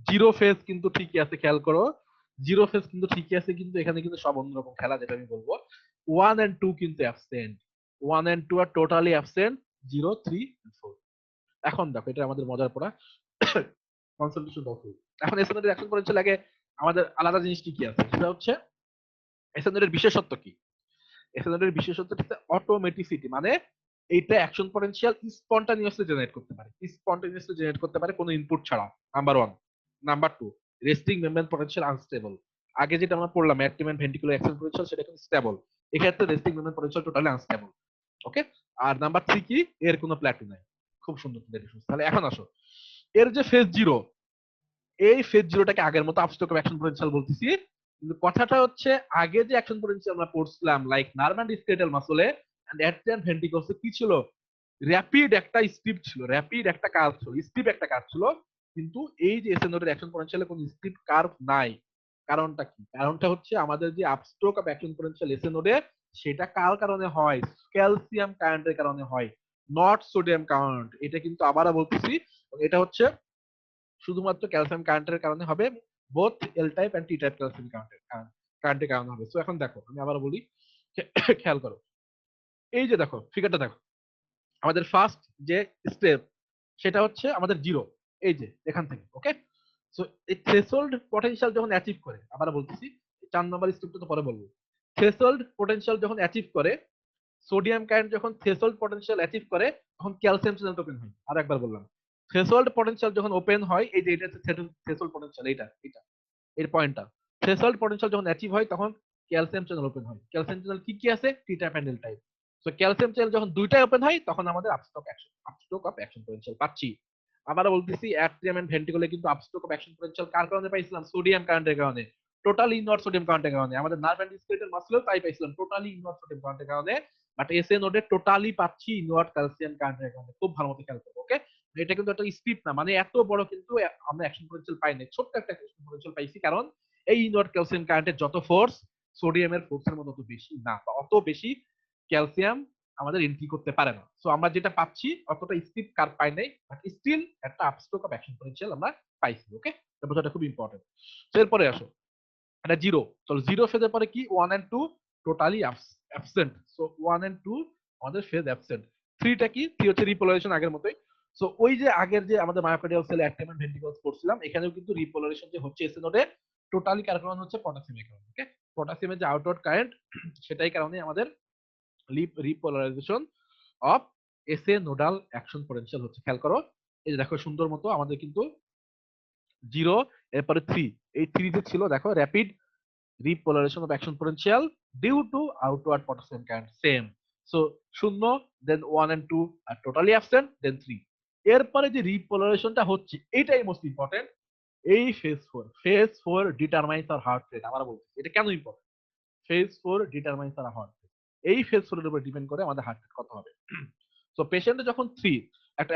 জিরো ফেজ কিন্তু ঠিকই আছে, খেয়াল করো জিরো ফেজ কিন্তু ঠিকই আছে, কিন্তু এখানে কিন্তু সব অন্যরকম খেলা, যেটা আমি বলবো 1 and 2 কিন্তু অ্যাবসেন্ট, 1 and 2 আর টোটালি অ্যাবসেন্ট, 0, 3, 4। এখন দেখো এটা আমাদের মজার পড়া, কনসেন্ট্রেশন দরকার। এখন এসএনএর অ্যাকশন পটেনশিয়াল আগে আমাদের আলাদা জিনিস কি কি আছে, সেটা হচ্ছে এসএনএর বিশেষত্ব কি। এসএনএর বিশেষত্ব হচ্ছে অটোমেটিসিটি, মানে এইটা অ্যাকশন পটেনশিয়াল স্পন্টানিয়াসলি জেনারেট করতে পারে, স্পন্টানিয়াসলি জেনারেট করতে পারে কোনো ইনপুট ছাড়া, number 1। Number 2, resting membrane potential unstable. আগে যেটা আমরা পড়লাম active and ventricular action potential, সেটা কিন্তু স্টেবল, এক্ষেত্রে resting membrane potential totally unstable. Okay, আর নাম্বার 3 কি, এর কোনো প্ল্যাটু নাই। খুব সুন্দর ডেফিনিশন। তাহলে এখন আসো, এর যে ফেজ জিরো, এই ফেজ জিরোটাকে আগের মতো আপস্টক অ্যাকশন পটেনশিয়াল বলতেছি, কিন্তু কথাটা হচ্ছে আগে যে অ্যাকশন পটেনশিয়াল আমরা পড়ছিলাম লাইক নার্ভ এন্ড স্কেলেটাল মাসলে এন্ড অ্যাট্রিয়াম ভেন্ট্রিকলসে কি ছিল, র্যাপিড একটা স্টিপ ছিল, র্যাপিড একটা কার্ভ ছিল, স্টিপ একটা কার্ভ ছিল, কিন্তু এই যে এসএনওর অ্যাকশন পটেনশিয়ালে কোনো স্টিপ কার্ভ নাই। কারণটা কি? কারণটা হচ্ছে আমাদের যে আপস্ট্রোক অফ অ্যাকশন পটেনশিয়াল এসএনওরে, সেটা কার কারণে হয়, ক্যালসিয়াম কারেন্টের কারণে হয়, নট সোডিয়াম কারেন্ট। এটা কিন্তু আবারও বলতেছি, এটা হচ্ছে শুধুমাত্র ক্যালসিয়াম কারেন্টের কারণে হবে, both L type and T type calcium কারেন্টের কারণে হবে। সো এখন দেখো আমি আবার বলি, খেয়াল করো, এই যে দেখো ফিগারটা দেখো, আমাদের ফার্স্ট যে স্টেপ সেটা হচ্ছে আমাদের জিরো, এই যে এখান থেকে। ওকে, সো এই থ্রেশহোল্ড পটেনশিয়াল যখন অ্যাচিভ করে, আবার বলতেছি 4 নম্বর স্টেপটা তো পরে বলবো, থ্রেশহোল্ড পটেনশিয়াল যখন অ্যাচিভ করে, সোডিয়াম কারেন্ট যখন থ্রেশহোল্ড পটেনশিয়াল অ্যাচিভ করে, তখন ক্যালসিয়াম চ্যানেল ওপেন হয়। আর একবার বললাম, থ্রেশহোল্ড পটেনশিয়াল যখন ওপেন হয়, এই যে এটা হচ্ছে থ্রেশহোল্ড পটেনশিয়াল, এটা এটা এর পয়েন্টটা, থ্রেশহোল্ড পটেনশিয়াল যখন অ্যাচিভ হয় তখন ক্যালসিয়াম চ্যানেল ওপেন হয়। ক্যালসিয়াম চ্যানেল কি কি আছে, T type and L type. So calcium channel যখন দুইটাই ওপেন হয় তখন আমাদের আপস্ট্রোক অফ অ্যাকশন পটেনশিয়াল পাচ্ছি। আবার বলতেছি অ্যাট্রিয়াম এন্ড ভেন্ট্রিকুলে কিন্তু আপস্ট্রোক অফ অ্যাকশন পটেনশিয়াল কার কারণে পাইছিলাম, সোডিয়াম কারেন্টের কারণে, টোটালি ইনওয়ার্ড সোডিয়াম কারেন্টের কারণে। আমাদের নার্ভ এন্ড স্কেলেটাল মাসলেও তাই পাইছিলাম, টোটালি ইনওয়ার্ড সোডিয়াম কারেন্টের কারণে, বাট এসএ নোডে টোটালি পাচ্ছি ইনওয়ার্ড ক্যালসিয়াম কারেন্টের কারণে। খুব ভালো মতো খেয়াল করবো। ওকে, এটা কিন্তু একটা স্ট্রিপ না, মানে এত বড় কিন্তু আমরা অ্যাকশন পটেনশিয়াল পাই না, ছোট্ট একটা অ্যাকশন পটেনশিয়াল পাইছি, কারণ এই ইনওয়ার্ড ক্যালসিয়াম কারেন্টের যত ফোর্স সোডিয়ামের ফোর্সের মতো অত বেশি না, বা অত বেশি ক্যালসিয়াম আমাদের এন্ট্রি করতে পারে না। সো আমরা যেটা পাচ্ছি অতটা স্টিপ কার্ভ পাই নাই, বাট স্টিল একটা আপস্ট্রোক অফ অ্যাকশন পটেনশিয়াল আমরা পাইছি। ওকে, এটা বোঝাটা খুব ইম্পর্টেন্ট। তো এরপরে আসো, এটা জিরো, চলো জিরো ফেজের পরে কি 1 and 2 totally absent. So 1 and 2 আমাদের ফেজ অ্যাবসেন্ট। 3টা কি? 3 হচ্ছে রিপোলারাইজেশন আগের মতোই। সো ওই যে আগের যে আমাদের myocardial cell active and ventricles পড়ছিলাম, এখানেও কিন্তু রিপোলারাইজেশন যে হচ্ছে এসি নোডে টোটালি কার কারণে হচ্ছে? পটাসিয়ামের কারণে। ওকে? পটাসিয়ামের যে আউটওয়ার্ড কারেন্ট সেটাই কারণে আমাদের repolarization of SA nodal action potential হচ্ছে। খেয়াল করো, এই যে দেখো সুন্দর মতো আমাদের কিন্তু 0 এরপরে 3, এই 3 যে ছিল দেখো rapid repolarization of action potential due to outward potassium current same. So 0, then 1 and 2 are totally absent, then 3. এরপরে যে রিপোলারাইজেশনটা হচ্ছে এটাই মোস্ট ইম্পর্টেন্ট। এই ফেজ 4 ডিটারমাইন্স আর হার্ট রেট। আমরা বলছি এটা কেন ইম্পর্টেন্ট? ফেজ 4 ডিটারমাইন্স আর হার্ট রেট। এই ফেজ 4 এর উপর ডিপেন্ড করে আমাদের হার্ট রেট কত হবে। সো পেশেন্টের যখন 3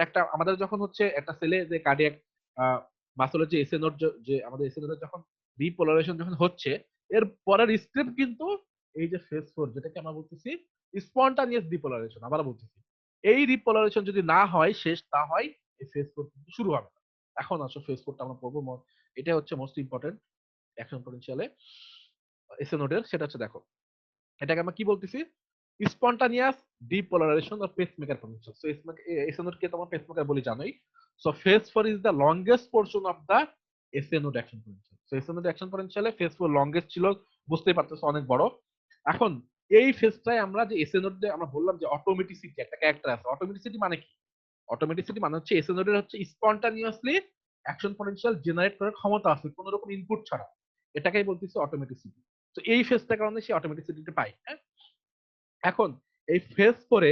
একটা আমাদের যখন হচ্ছে একটা সেলে যে কার্ডিয়াক মাসলের যে এসএ নোড যে আমাদের এসএ নোডের যখন রিপোলারাইজেশন যখন হচ্ছে, এর পরের স্টেপ কিন্তু এই যে ফেজ 4 যেটাকে আমরা বলতেছি স্পন্টানিয়াস রিপোলারাইজেশন। আবার বলতেছি এই রিপোলারাইজেশন যদি না হয়, শেষ না হয়, এই ফেজ 4 কিন্তু শুরু হবে না। এখন আসো ফেজ 4টা আমরা পড়বো। এটা হচ্ছে মোস্ট ইম্পর্টেন্ট অ্যাকশন পটেনশিয়ালে এসএ নোডের। সেটা হচ্ছে দেখো, এটাকে আমরা কি বলতেছি? Spontaneous depolarization of pacemaker potential. So SA node কে তোমরা পেসমেকার বলি জানোই। So phase 4 is the longest portion of the SA node action potential. So SA node action পটেনশিয়ালে ফেজ 4 লংগেস্ট ছিল, বুঝতেই পারতেছো অনেক বড়। এখন এই ফেজটাই আমরা যে এসএ নোড আমরা বললাম যে অটোমেটিসিটি একটা ক্যারেক্টার আছে। অটোমেটিসিটি মানে কি? অটোমেটিসিটি মানে হচ্ছে এসএ নোডের হচ্ছে স্পন্টানিয়াসলি অ্যাকশন পটেনশিয়াল জেনারেট করার ক্ষমতা আছে কোনো রকম ইনপুট ছাড়া। এটাকেই বলতেছি অটোমেটিসিটি। তো এই ফেজটার কারণে সে অটোমেটিসিটিটা পাই। হ্যাঁ, এখন এই ফেজ 4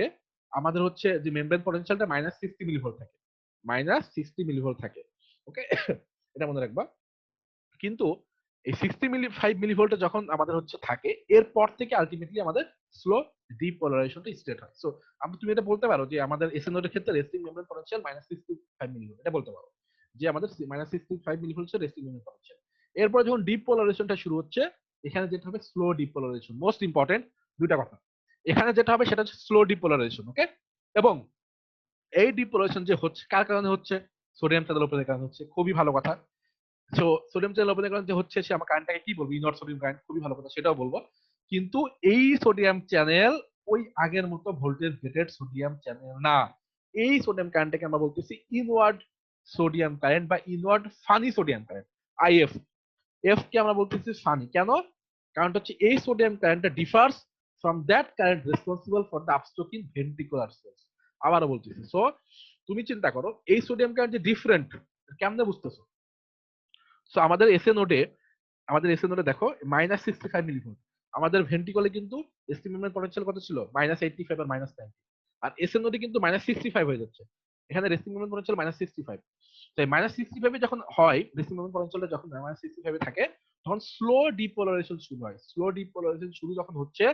আমাদের হচ্ছে যে মেমব্রেন পটেনশিয়ালটা -60 মিলিভোল্ট থাকে। -60 মিলিভোল্ট থাকে। ওকে? এটা মনে রাখবা। কিন্তু এই 65 মিলিভোল্টে যখন আমাদের হচ্ছে থাকে, এরপর থেকে আলটিমেটলি আমাদের স্লো ডিপোলারাইজেশনটা স্টার্ট হয়। সো তুমি এটা বলতে পারো যে আমাদের এসএ নোডের ক্ষেত্রে রেস্টিং মেমব্রেন পটেনশিয়াল -65 মিলিভোল্ট। এটা বলতে পারো যে আমাদের -65 মিলিভোল্ট হচ্ছে রেস্টিং মেমব্রেন পটেনশিয়াল। এরপর যখন ডিপোলারাইজেশনটা শুরু হচ্ছে, এখানে যেটা হবে স্লো ডিপোলারাইজেশন। মোস্ট ইম্পর্টেন্ট দুইটা কথা। এখানে যেটা হবে সেটা হচ্ছে স্লো ডিপোলারাইজেশন। ওকে? এবং এই ডিপোলারাইজেশন যে হচ্ছে কার কারণে হচ্ছে? সোডিয়াম চ্যানেল ওপেনের কারণে হচ্ছে। খুবই ভালো কথা। সো সোডিয়াম চ্যানেল ওপেনের কারণে যে হচ্ছে, সে আমার কারেন্টটাকে কি বলবো? Inward sodium current. খুবই ভালো কথা, সেটাও বলবো। কিন্তু এই সোডিয়াম চ্যানেল ওই আগের মতো ভোল্টেজ গেটেড সোডিয়াম চ্যানেল না। এই সোডিয়াম কারেন্টটাকে আমরা বলতেছি ইনওয়ার্ড সোডিয়াম কারেন্ট বা inward funny sodium current, IF. F কে আমরা বলতেছি ফানি। কেন? কারণ হচ্ছে এই সোডিয়াম কারেন্টটা differs from that current responsible for the upstroke in ventricular cells. আবারও বলতেছি। সো তুমি চিন্তা করো এই সোডিয়াম কারেন্ট যে ডিফারেন্ট, কেমনে বুঝতেছো? সো আমাদের এসএ নোডে দেখো -65 মিলিভোল্ট। আমাদের ভেন্ট্রিকলে কিন্তু রেস্টিং মেমব্রেন পটেনশিয়াল কত ছিল? -85 আর -90। আর এসএ নোডে কিন্তু -65 হয়ে যাচ্ছে। এখানে রেস্টিং মেমব্রেন পটেনশিয়াল -65। তো -65 এ যখন হয়, রেস্টিং মেমব্রেন পটেনশিয়ালটা যখন -65 এ থাকে, তখন স্লো ডিপোলারাইজেশন শুরু হয়। স্লো ডিপোলারাইজেশন শুরু যখন হচ্ছে,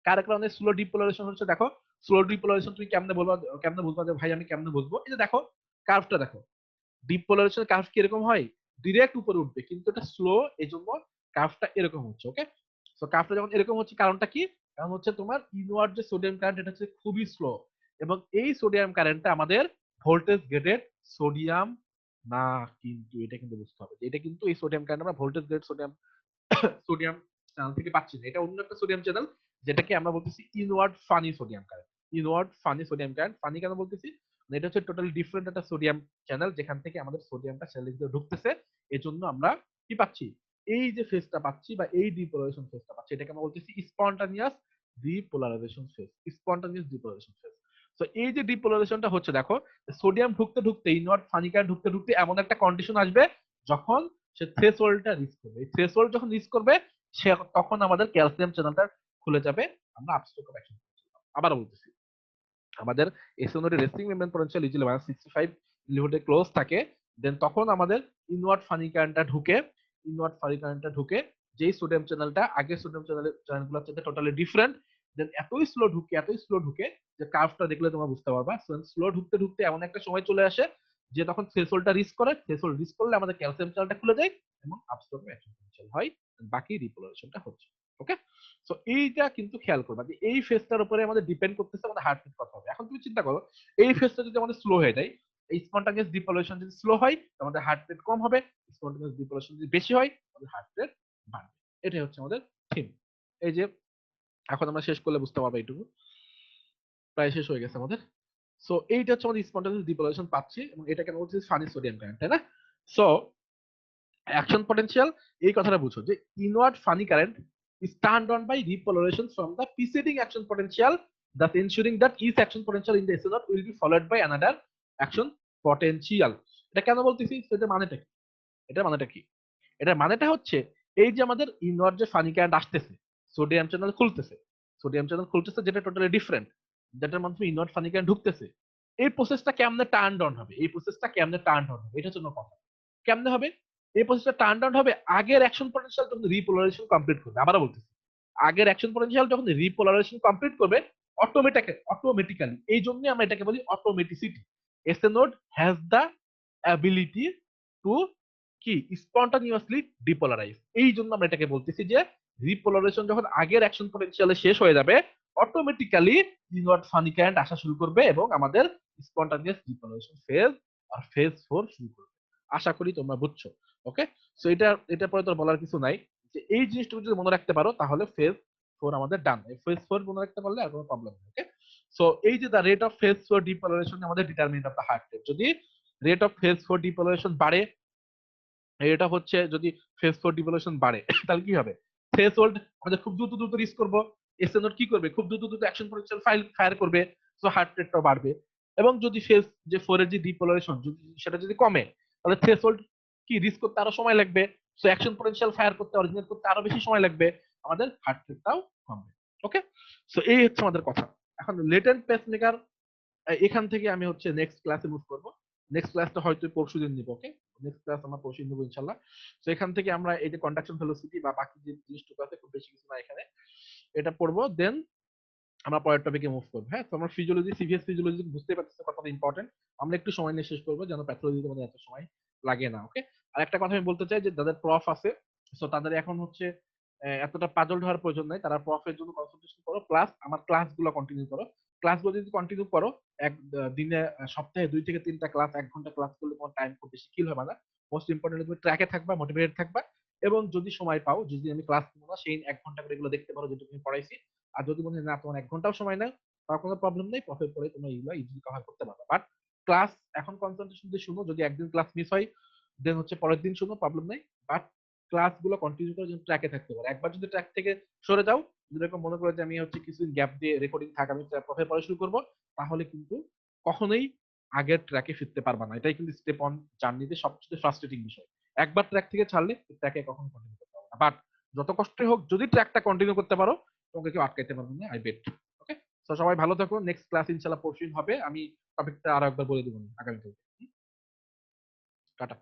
কার কারণে স্লো ডিপোলারাইজেশন হচ্ছে? দেখো স্লো ডিপোলারাইজেশন তুমি কেমনে বলবা, কেমনে বুঝবা যে ভাই আমি কেমনে বুঝবো? এই যে দেখো কার্ভটা দেখো, ডিপোলারাইজেশন কার্ভ কি এরকম হয়? ডিরেক্ট উপরে উঠবে, কিন্তু এটা স্লো, এজন্য কার্ভটা এরকম হচ্ছে। ওকে? সো কার্ভটা যখন এরকম হচ্ছে, কারণটা কি? কারণ হচ্ছে তোমার ইনওয়ার্ড যে সোডিয়াম কারেন্ট, এটা হচ্ছে খুবই স্লো। এবং এই সোডিয়াম কারেন্টটা আমাদের ভোল্টেজ গেটেড সোডিয়াম না, কিন্তু এটা কিন্তু বুঝতে হবে যে এটা কিন্তু এই সোডিয়াম কারেন্ট আমরা voltage gated sodium sodium channel থেকে পাচ্ছি না। এটা অন্য একটা সোডিয়াম চ্যানেল, যেটাকে আমরা বলতেছি inward funny sodium current. Inward funny sodium current. Funny কেন বলতেছি? মানে এটা হচ্ছে টোটালি ডিফারেন্ট একটা সোডিয়াম চ্যানেল, যেখান থেকে আমাদের সোডিয়ামটা সেলের ভিতরে ঢুকতেছে। এজন্য আমরা কি পাচ্ছি? এই যে ফেজটা পাচ্ছি বা এই ডিপোলারাইজেশন ফেজটা পাচ্ছি, এটাকে আমরা বলতেছি spontaneous depolarisation phase. Spontaneous depolarisation phase. তো এই যে ডিপোলারাইজেশনটা হচ্ছে, দেখো সোডিয়াম ঢুকতে ঢুকতে, ইনওয়ার্ড ফানি কারেন্ট ঢুকতে ঢুকতে এমন একটা কন্ডিশন আসবে যখন সে থ্রেশহোল্ডটা রিচ করবে। এই থ্রেশহোল্ড যখন রিচ করবে, সে তখন আমাদের ক্যালসিয়াম চ্যানেলটা খুলে যাবে, আমরা আপস্ট্রোক অফ অ্যাকশন করছিলাম। আবার বলতেছি, আমাদের এসএ নোডের রেস্টিং মেমব্রেন পটেনশিয়াল ইজিলি -65 মিলিভোল্টে ক্লোজ থাকে। দেন তখন আমাদের ইনওয়ার্ড ফানি কারেন্টটা ঢুকে, যেই সোডিয়াম চ্যানেলটা আগের সোডিয়াম চ্যানেলগুলোর সাথে টোটালি ডিফারেন্ট। দেন এতই স্লো ঢুকে যে কার্ভটা দেখলে তোমরা বুঝতে পারবা। স্লো ঢুকতে ঢুকতে এমন একটা সময় চলে আসে যে তখন থ্রেশহোল্ডটা রিচ করে। থ্রেশহোল্ড রিচ করলে আমাদের ক্যালসিয়াম চ্যানেলটা খুলে যায় এবং আপস্ট্রোক অফ অ্যাকশন পটেনশিয়াল হয়। বাকি রিপোলারাইজেশনটা হচ্ছে। ওকে? সো এইটা কিন্তু খেয়াল করবা যে এই ফেজটার উপরে আমাদের ডিপেন্ড করতেছে আমাদের হার্ট রেট কত হবে। এখন তুমি চিন্তা করো, এই ফেজটা যদি আমাদের স্লো হয়ে যায়, এই স্পন্টানিয়াস ডিপোলারাইজেশন যদি স্লো হয়, আমাদের হার্ট রেট কম হবে। স্পন্টানিয়াস ডিপোলারাইজেশন যদি বেশি হয়, আমাদের হার্ট রেট বাড়বে। এটাই হচ্ছে আমাদের থিম। এই যে এখন আমরা শেষ করলে বুঝতে পারবো এইটুকু। প্রায় শেষ হয়ে গেছে আমাদের। সো এইটা হচ্ছে আমাদের স্পন্টানিয়াস ডিপোলারাইজেশন পাচ্ছি, এবং এটা কেন বলছি ফানি সোডিয়াম কারেন্ট, তাই না? সো অ্যাকশন পটেনশিয়াল এই কথাটা বুঝো যে inward funny current is turned on by repolarization from the preceding action potential, thus ensuring that each action potential in the SO naught will be followed by another action potential. এটা কেন বলতেছি, সেটা মানেটা কি? এটার মানেটা কি? এটার মানেটা হচ্ছে এই যে আমাদের ইনওয়ার্ড যে ফানি কারেন্ট আসতেছে, সোডিয়াম চ্যানেল খুলতেছে, যেটা টোটালি ডিফারেন্ট, যেটার মাধ্যমে ইনওয়ার্ড ফানি কারেন্ট ঢুকতেছে, এই প্রসেসটা কেমনে টার্ন অন হবে, এটার জন্য কথা। কেমনে হবে এই প্রসেসটা টার্ন অন হবে? আগের অ্যাকশন পটেনশিয়াল যখন রিপোলারাইজেশন কমপ্লিট করবে, আবারও বলতেছি, আগের অ্যাকশন পটেনশিয়াল যখন রিপোলারাইজেশন কমপ্লিট করবে অটোমেটিক্যালি, এই জন্য আমরা এটাকে বলি অটোমেটিসিটি। SA node has the ability to কি স্পন্টানিয়াসলি ডিপোলারাইজ। এই জন্য আমরা এটাকে বলতেছি যে রিপোলারাইজেশন যখন আগের অ্যাকশন পটেনশিয়ালে শেষ হয়ে যাবে, অটোমেটিক্যালি ইনওয়ার্ড ফানি কারেন্ট আসা শুরু করবে এবং আমাদের স্পন্টানিয়াস ডিপোলারাইজেশন ফেজ আর ফেজ 4 শুরু করবে। আশা করি তোমরা বুঝছো। ওকে, সো এটা পরে তোর বলার কিছু নাই, যে এই জিনিসটুকু যদি মনে রাখতে পারো তাহলে ফেজ 4 আমাদের ডান। ফেজ 4 মনে রাখতে পারলে আর কোনো প্রবলেম নেই। ওকে, সো এই যে the rate of phase 4 depolarisation আমাদের determinant of the heart rate. যদি রেট অফ ফেজ 4 ডিপোলারাইজেশন বাড়ে, এটা হচ্ছে যদি ফেজ 4 ডিভলিউশন বাড়ে তাহলে কি হবে? থ্রেশহোল্ড আমাদের খুব দ্রুত রিচ করব, এসএ নোড কি করবে? খুব দ্রুত অ্যাকশন পটেনশিয়াল ফায়ার করবে, সো হার্ট রেটটাও বাড়বে। এবং যদি ফেজ যে 4 এর যে ডিপোলারাইজেশন সেটা যদি কমে, তাহলে থ্রেশহোল্ড কি রিচ করতে আরো সময় লাগবে, সো অ্যাকশন পটেনশিয়াল ফায়ার করতে, অরিজিনেট করতে আরো বেশি সময় লাগবে, আমাদের হার্ট রেটটাও কমবে। ওকে, সো এই হচ্ছে আমাদের কথা। এখন লেটেন্ট পেসমেকার, এখান থেকে আমি হচ্ছে নেক্সট ক্লাসে মুভ করব। নেক্সট ক্লাসটা হয়তো পরশুদিন নিব। ওকে, নেক্সট ক্লাস আমরা পরশুদিন নেব ইনশাআল্লাহ। তো এখান থেকে আমরা এই যে কন্ডাকশন ভেলোসিটি বা বাকি যে জিনিসটুকু আছে, খুব বেশি কিছু না এখানে, এটা পড়বো, দেন আমরা পরের টপিকে মুভ করবো। হ্যাঁ, তো আমরা ফিজিওলজি, সিভিএস ফিজিওলজি বুঝতে পারতেছি কতটা ইম্পর্টেন্ট। আমরা একটু সময় নিয়ে শেষ করবো, যেন প্যাথোলজিতে আমাদের এত সময় লাগে না। ওকে, আর একটা কথা আমি বলতে চাই যে যাদের প্রফ আছে, সো তাদের এখন হচ্ছে এতটা পাজল হওয়ার প্রয়োজন নাই, তারা প্রফের জন্য কনসালটেশন করো, প্লাস আমার ক্লাসগুলো কন্টিনিউ করো। ক্লাসগুলো যদি কন্টিনিউ করো, এক দিনে সপ্তাহে 2 থেকে 3টা ক্লাস, 1 ঘন্টা ক্লাস করলে তোমার টাইম খুব বেশি কিল হবে না। মোস্ট ইম্পর্টেন্টলি তুমি ট্র্যাকে থাকবা, মোটিভেটেড থাকবা, এবং যদি সময় পাও, যদি আমি ক্লাস করবো না, সেই 1 ঘন্টা করে এগুলো দেখতে পারো যেটা তুমি পড়াইছি। আর যদি মনে হয় না তোমার 1 ঘন্টাও সময় নেই, তার কোনো প্রবলেম নেই, প্রফের পরে তোমরা এগুলো ইজিলি কভার করতে পারবে। বাট ক্লাস এখন কনসেন্ট্রেশন দিয়ে শুনো, যদি একদিন ক্লাস মিস হয় দেন হচ্ছে পরের দিন শুনো, প্রবলেম নেই। বাট ক্লাসগুলো কন্টিনিউ করে যেন ট্র্যাকে থাকতে পারে। একবার যদি ট্র্যাক থেকে সরে যাও, যদি এরকম মনে করো যে আমি হচ্ছে কিছুদিন গ্যাপ দিয়ে রেকর্ডিং থাক, আমি প্রফের পরে শুরু করবো, তাহলে কিন্তু কখনোই আগের ট্র্যাকে ফিরতে পারবা না। এটাই কিন্তু স্টেপ অন জার্নিতে সবচেয়ে ফ্রাস্ট্রেটিং বিষয়। একবার ট্র্যাক থেকে ছাড়লে ট্র্যাকে কখনো কন্টিনিউ করতে পারবে না। বাট যত কষ্টই হোক, যদি ট্র্যাকটা কন্টিনিউ করতে পারো, তোমাকে কেউ আটকাইতে পারবে না, আই বেট। ওকে, তো সবাই ভালো থাকো। নেক্সট ক্লাস ইনশাআল্লাহ পরশুদিন হবে। আমি টপিকটা আরো একবার বলে দেবো আগামীকাল। টাটা।